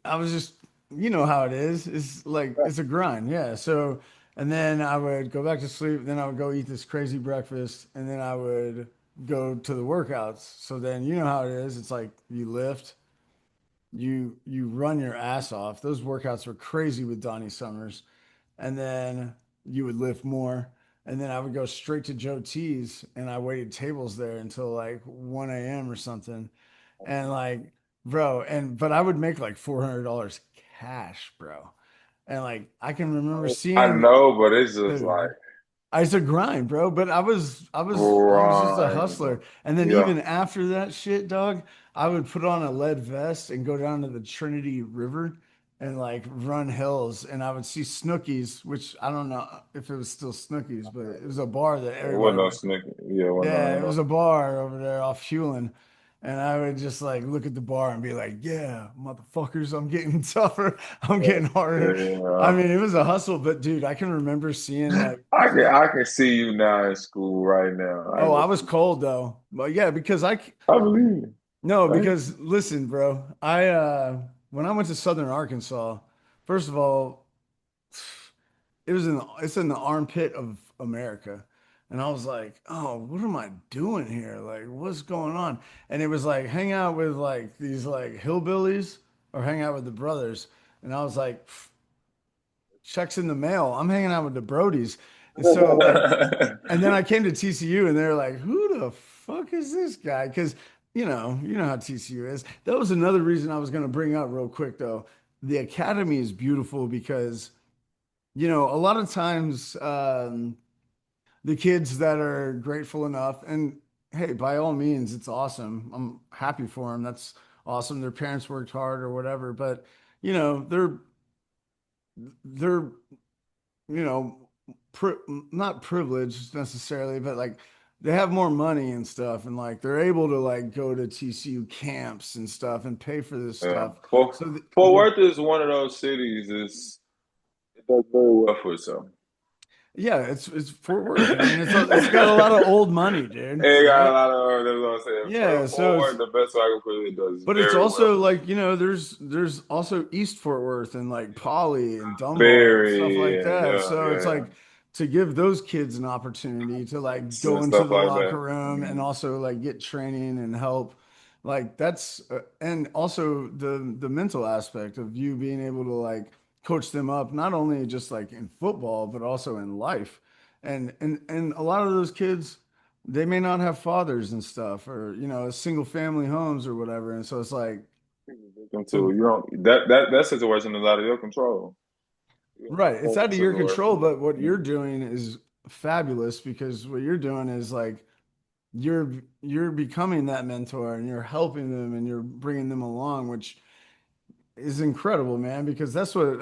I was just, you know how it is. It's like it's a grind, yeah. So and then I would go back to sleep, then I would go eat this crazy breakfast, and then I would go to the workouts. So then you know how it is. It's like you lift you run your ass off. Those workouts were crazy with Donnie Summers, and then you would lift more, and then I would go straight to Joe T's, and I waited tables there until like 1 a.m. or something, and bro, and but I would make like $400 cash, bro, and I can remember
I
seeing,
know, but it's just like
dude, I used to grind, bro, but I was just a
grind.
hustler. And then
Yeah.
even after that shit, dog, I would put on a lead vest and go down to the Trinity River and run hills. And I would see Snookies, which I don't know if it was still Snookies, but it was a bar that
It wasn't
everybody
no
would.
snicker. Yeah, it wasn't
Yeah,
no,
it
no.
was a bar over there off Hewlin. And I would just look at the bar and be like, yeah, motherfuckers, I'm getting tougher. I'm getting harder. I
Yeah.
mean, it was a hustle, but dude, I can remember seeing
I can see you now in school right now. I
oh,
ain't
I
gonna
was cold though. But yeah, because
I believe you.
no,
Right?
because listen, bro, when I went to Southern Arkansas, first of all, it's in the armpit of America. And I was like, oh, what am I doing here? Like, what's going on? And it was like hang out with these hillbillies or hang out with the brothers. And I was like, checks in the mail. I'm hanging out with the Brodies. And so and then I came to TCU and they're like, who the fuck is this guy? Because you know how TCU is. That was another reason I was going to bring up real quick though. The academy is beautiful because, a lot of times the kids that are grateful enough, and hey, by all means, it's awesome. I'm happy for them. That's awesome. Their parents worked hard or whatever, but they're you know, pri not privileged necessarily, but they have more money and stuff, and they're able to go to TCU camps and stuff and pay for this
Yeah.
stuff.
Fort,
So
Fort Worth is one of those cities. It does very well for itself.
yeah, it's Fort Worth. I mean, it's got a lot of old money, dude,
It got a
right?
lot of that's what I'm saying.
Yeah,
Fort
so
Worth, the best way I can put it, does
but it's
very well
also
for itself.
there's also East Fort Worth and Poly and Dumbo and stuff
Very,
like that.
yeah,
So
yeah,
it's
yeah.
to give those kids an opportunity to go
And
into
stuff
the
like
locker
that.
room and also get training and help. That's and also the mental aspect of you being able to coach them up not only just in football but also in life. And a lot of those kids they may not have fathers and stuff or single family homes or whatever, and so it's
Them
to
too. You don't that situation is out of your control. You don't
right, it's
control
out
that
of your control,
situation.
but what you're
Mhm.
doing is fabulous because what you're doing is you're becoming that mentor and you're helping them and you're bringing them along, which is incredible, man, because that's what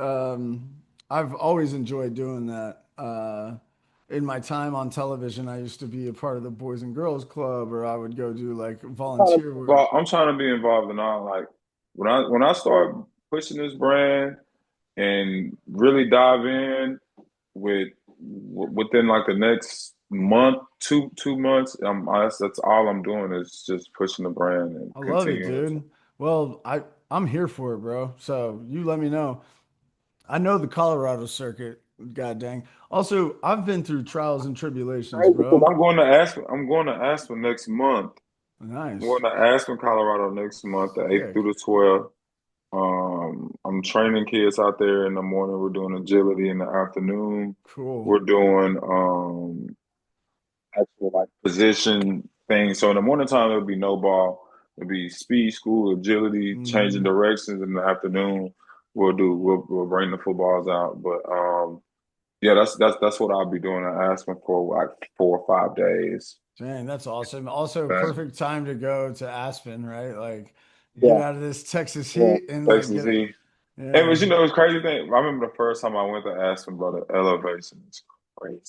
I've always enjoyed doing that. In my time on television, I used to be a part of the Boys and Girls Club, or I would go do volunteer work.
I'm trying to be involved in all like when I start pushing this brand and really dive in within like the next month, two months. That's all I'm doing is just pushing the brand and
I love it,
continuing.
dude. Well, I'm here for it, bro. So you let me know. I know the Colorado circuit. God dang. Also, I've been through trials and tribulations,
Right, because
bro.
I'm going to Aspen next month. I'm going
Nice.
to Aspen, Colorado next month, the 8th
Sick.
through the 12th. I'm training kids out there in the morning. We're doing agility in the afternoon.
Cool.
We're doing actual like position things. So in the morning time it'll be no ball. It'll be speed, school, agility, changing
Hmm.
directions. In the afternoon we'll bring the footballs out. But yeah, that's what I'll be doing. I asked them for like 4 or 5 days.
Dang, that's awesome. Also,
That's,
perfect time to go to Aspen, right? Get
yeah,
out of this Texas
yeah.
heat and
Texas
get it.
E. And
Yeah.
but it's crazy thing. I remember the first time I went to Aspen, bro, the elevation is crazy.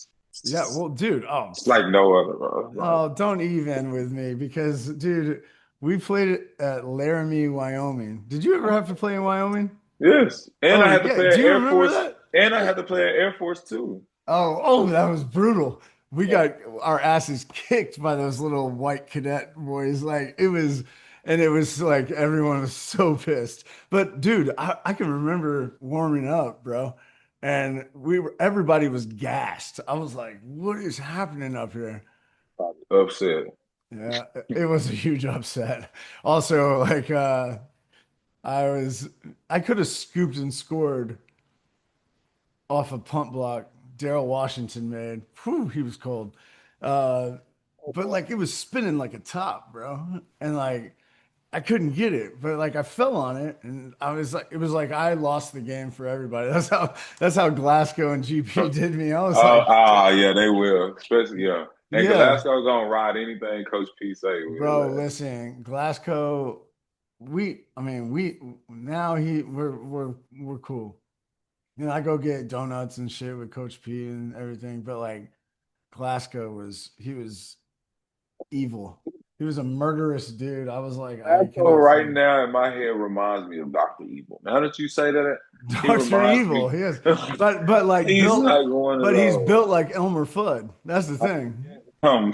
Yeah. Well, dude.
It's like no other, bro. Like
Oh, don't even with me because, dude. We played it at Laramie, Wyoming. Did you ever have to play in Wyoming?
Yes, and
Oh
I had to
yeah.
play
Do
at
you
Air
remember
Force,
that?
and I had to play at Air Force too.
Oh, that was brutal. We got our asses kicked by those little white cadet boys. Like it was, and it was like everyone was so pissed. But dude, I can remember warming up, bro, and everybody was gassed. I was like, what is happening up here?
Upset.
Yeah, it was a huge upset. Also, like I was I could have scooped and scored off a punt block Daryl Washington made. Whew, he was cold. Uh, but like it was spinning like a top, bro. And like I couldn't get it, but like I fell on it and I was like, it was like I lost the game for everybody. That's how Glasgow and GP did me. I was like,
Yeah, they will, especially yeah. And
yeah,
Glasgow gonna ride anything Coach P say. Will
bro, listen, Glasgow, I mean, now we're cool. I go get donuts and shit with Coach P and everything, but like Glasgow he was evil. He was a murderous dude. I was like, I
Glasgow
cannot
right
stand
now in my head reminds me of Doctor Evil. Now that you say that, he
Doctor
reminds
Evil.
me.
He is, but like
He's
built,
like one of
but he's
those.
built like Elmer Fudd. That's the thing.
Um,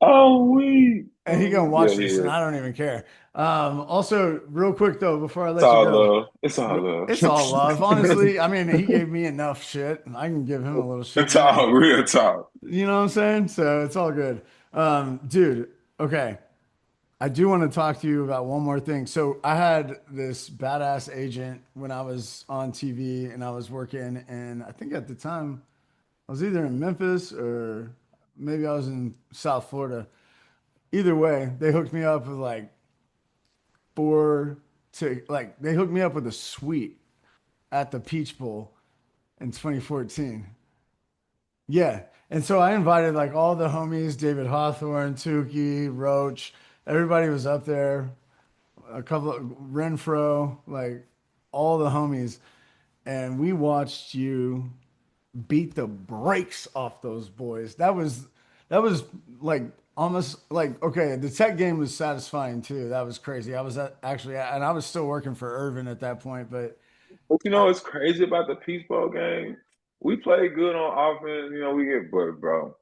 oh we,
And he gonna
yeah,
watch this, and
yeah.
I don't even care. Also, real quick though, before I
It's
let you
all
go,
love. It's all love.
it's all love. Honestly, I mean, he gave me enough shit, and I can give him a little shit
It's
back.
all real talk.
You know what I'm saying? So it's all good. Dude, okay. I do want to talk to you about one more thing. So I had this badass agent when I was on TV and I was working, and I think at the time I was either in Memphis or maybe I was in South Florida. Either way, they hooked me up with like they hooked me up with a suite at the Peach Bowl in 2014. Yeah. And so I invited like all the homies, David Hawthorne, Tukey, Roach, everybody was up there, a couple of Renfro, like all the homies. And we watched you beat the brakes off those boys. That was like almost like okay, the tech game was satisfying too. That was crazy. I was actually and I was still working for Irvin at that point, but
But you know
I,
what's crazy about the Peach Bowl game? We play good on offense. We get but bro,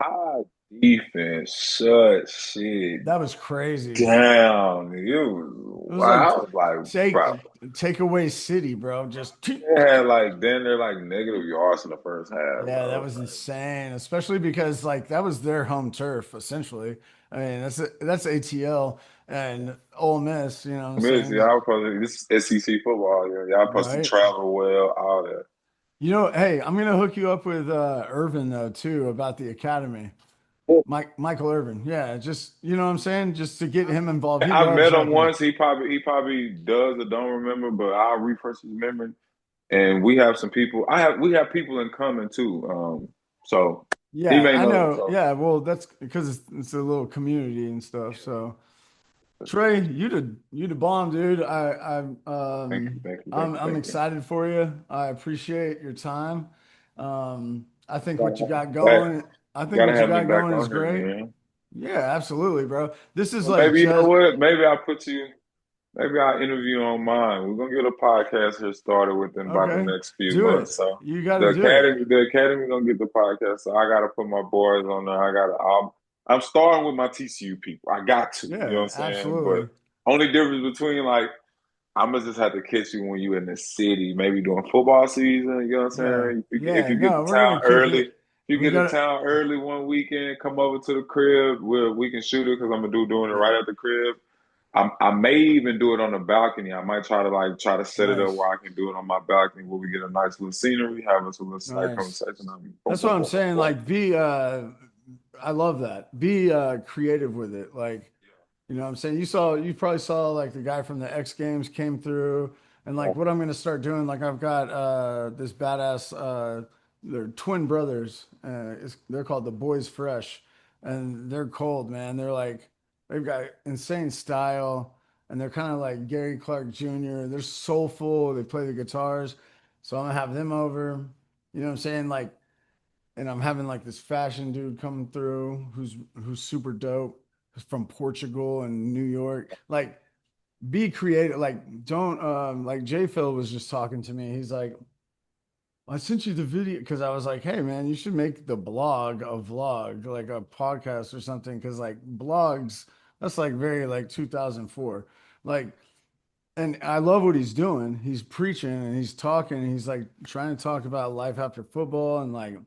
our defense shut shit
that was crazy.
down. It was
It was like
wow. I was like, bro,
take away city, bro. Just
they had like then they're like negative yards in the first half,
yeah, that
bro.
was insane, especially because like that was their home turf essentially. I mean, that's ATL and Ole Miss, you know what I'm
Miss,
saying?
y'all probably this is SEC football. Y'all supposed to
Right?
travel well, all that.
Hey, I'm gonna hook you up with Irvin though too about the academy. Michael Irvin. Yeah, just you know what I'm saying? Just to get him involved. He
I
loves
met him
rugby.
once. He probably does or don't remember, but I'll refresh his memory. And we have some people. We have people in common too. So he
Yeah,
may
I
know.
know.
So
Yeah, well, that's because it's a little community and stuff. So Trey, you the bomb, dude. I'm
thank you.
excited for you. I appreciate your time. I think what you got
Back,
going. I think
gotta
what you
have me
got
back
going is
on here,
great.
man.
Yeah, absolutely, bro. This is
Well,
like
maybe you know
just
what? Maybe I'll put you. Maybe I'll interview on mine. We're gonna get a podcast here started within about the
okay.
next few
Do it.
months. So
You got to do it.
the academy gonna get the podcast. So I gotta put my boys on there. I'm starting with my TCU people. I got to. You know what
Yeah,
I'm saying? But
absolutely.
only difference between like I'm gonna just have to catch you when you're in the city, maybe during football season. You know what
Yeah,
I'm saying? If
yeah.
you get to
No, we're
town
gonna kick
early,
it.
if you
We
get to
got
town early one weekend, come over to the crib. We can shoot it because I'm gonna doing it
yeah.
right at the crib. I may even do it on the balcony. I might try to set it up
Nice,
where I can do it on my balcony where we get a nice little scenery, have us a little side
nice.
conversation. I mean, boom,
That's what
boom,
I'm
boom, boom,
saying.
boom.
Like, I love that. Be creative with it. Like, you know what I'm saying? You probably saw like the guy from the X Games came through and like what I'm gonna start doing, like I've got this badass they're twin brothers. They're called the Boys Fresh and they're cold, man. They've got insane style and they're kind of like Gary Clark Jr. They're soulful, they play the guitars. So I'm gonna have them over. You know what I'm saying? Like and I'm having like this fashion dude coming through who's super dope, who's from Portugal and New York. Like, be creative. Like, don't like J Phil was just talking to me. He's like, I sent you the video because I was like, hey man, you should make the blog a vlog, like a podcast or something. Cause like blogs, that's like very like 2004. Like, and I love what he's doing. He's preaching and he's talking. And he's like trying to talk about life after football and like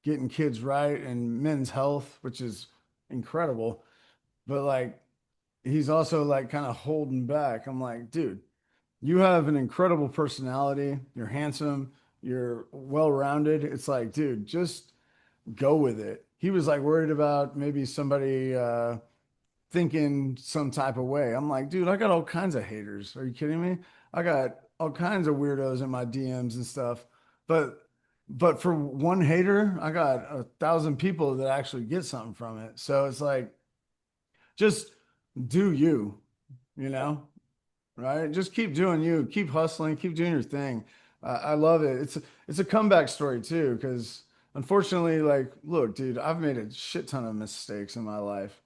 getting kids right and men's health, which is incredible. But like, he's also like kind of holding back. I'm like, dude, you have an incredible personality. You're handsome. You're well rounded. It's like, dude, just go with it. He was like worried about maybe somebody thinking some type of way. I'm like, dude, I got all kinds of haters. Are you kidding me? I got all kinds of weirdos in my DMs and stuff. But for one hater, I got 1,000 people that actually get something from it. So it's like, just do you, you know? Right? Just keep doing you, keep hustling, keep doing your thing. I love it. It's a comeback story too, because unfortunately, like, look, dude, I've made a shit ton of mistakes in my life.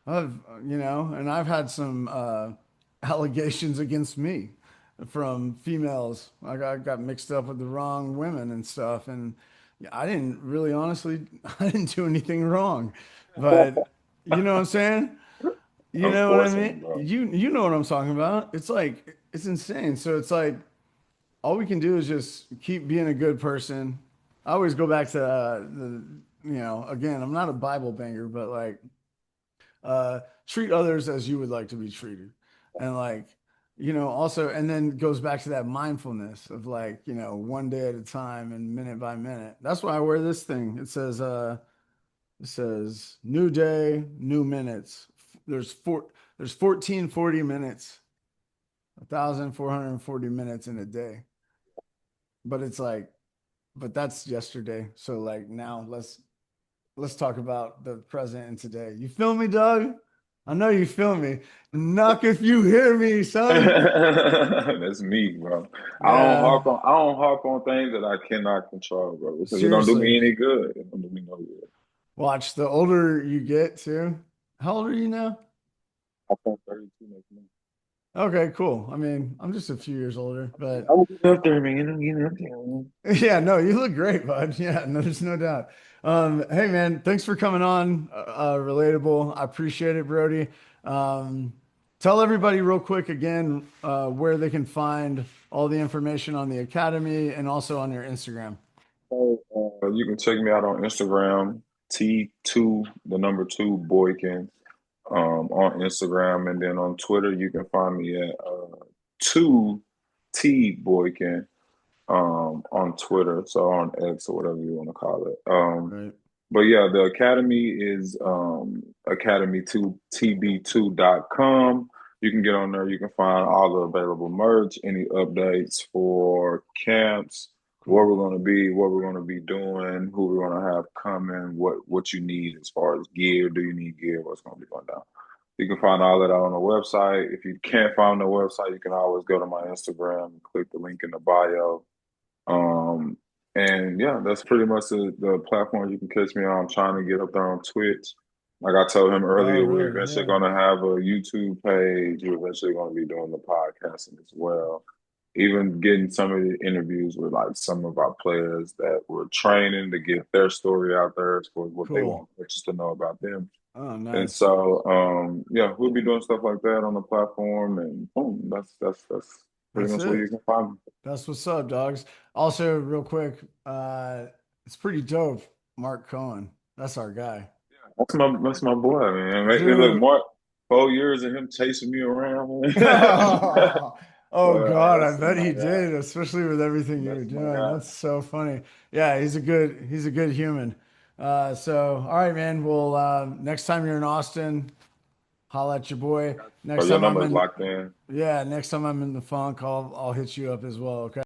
I've, and I've had some allegations against me from females. I got mixed up with the wrong women and stuff, and I didn't really, honestly, I didn't do anything wrong, but you know what I'm saying? You know what I
Unfortunately,
mean?
bro.
You know what I'm talking about. It's like it's insane. So it's like all we can do is just keep being a good person. I always go back to again, I'm not a Bible banger, but like treat others as you would like to be treated. And like, also and then goes back to that mindfulness of like, one day at a time and minute by minute. That's why I wear this thing. It says new day, new minutes. There's 1440 minutes, 1,440 minutes in a day. But it's like, but that's yesterday. So like now let's talk about the present and today. You feel me, Doug? I know you feel me. Knock if you hear me, son.
That's me, bro.
Yeah,
I don't harp on things that I cannot control, bro, because it don't do me
seriously.
any good. It don't do me no good.
Watch, the older you get too. How old are you now?
I think 32 next month.
Okay, cool. I mean, I'm just a few years older, but
I'm getting up there, man. I'm getting up there, man.
yeah, no, you look great, bud. Yeah, no, there's no doubt. Hey man, thanks for coming on. Relatable. I appreciate it, Brody. Um, Tell everybody real quick again where they can find all the information on the academy and also on your Instagram.
So, you can check me out on Instagram, T2, the number two Boykin, on Instagram, and then on Twitter you can find me at two T Boykin on Twitter, so on X or whatever you want to call it.
Right.
But yeah, the academy is academy2tb2.com. You can get on there. You can find all the available merch, any updates for camps, where
Cool.
we're going to be, what we're going to be doing, who we're going to have coming, what you need as far as gear. Do you need gear? What's going to be going down? You can find all that out on the website. If you can't find the website, you can always go to my Instagram and click the link in the bio. Um, and yeah, that's pretty much the platforms you can catch me on. I'm trying to get up there on Twitch. Like I told him
Oh,
earlier, we're
really?
eventually
Yeah.
going to have a YouTube page. We're eventually going to be doing the podcasting as well. Even getting some of the interviews with like some of our players that we're training to get their story out there as far as what they
Cool.
want coaches to know about them.
Oh,
And
nice.
so, yeah, we'll be doing stuff like that on the platform, and boom, that's pretty
That's
much where
it.
you can find me.
That's what's up, dogs. Also, real quick, it's pretty dope. Mark Cohen. That's our guy.
That's my boy, man. Hey, look,
Dude.
Mark, 4 years of him chasing me around, man.
Oh God, I
That's
bet
my
he
guy.
did, especially with everything you were
That's my
doing.
guy.
That's so funny. Yeah, he's a good human. So all right, man. Well, next time you're in Austin, holla at your boy.
So
Next
your
time I'm
number is
in,
locked in.
yeah, next time I'm in the funk, I'll hit you up as well. Okay.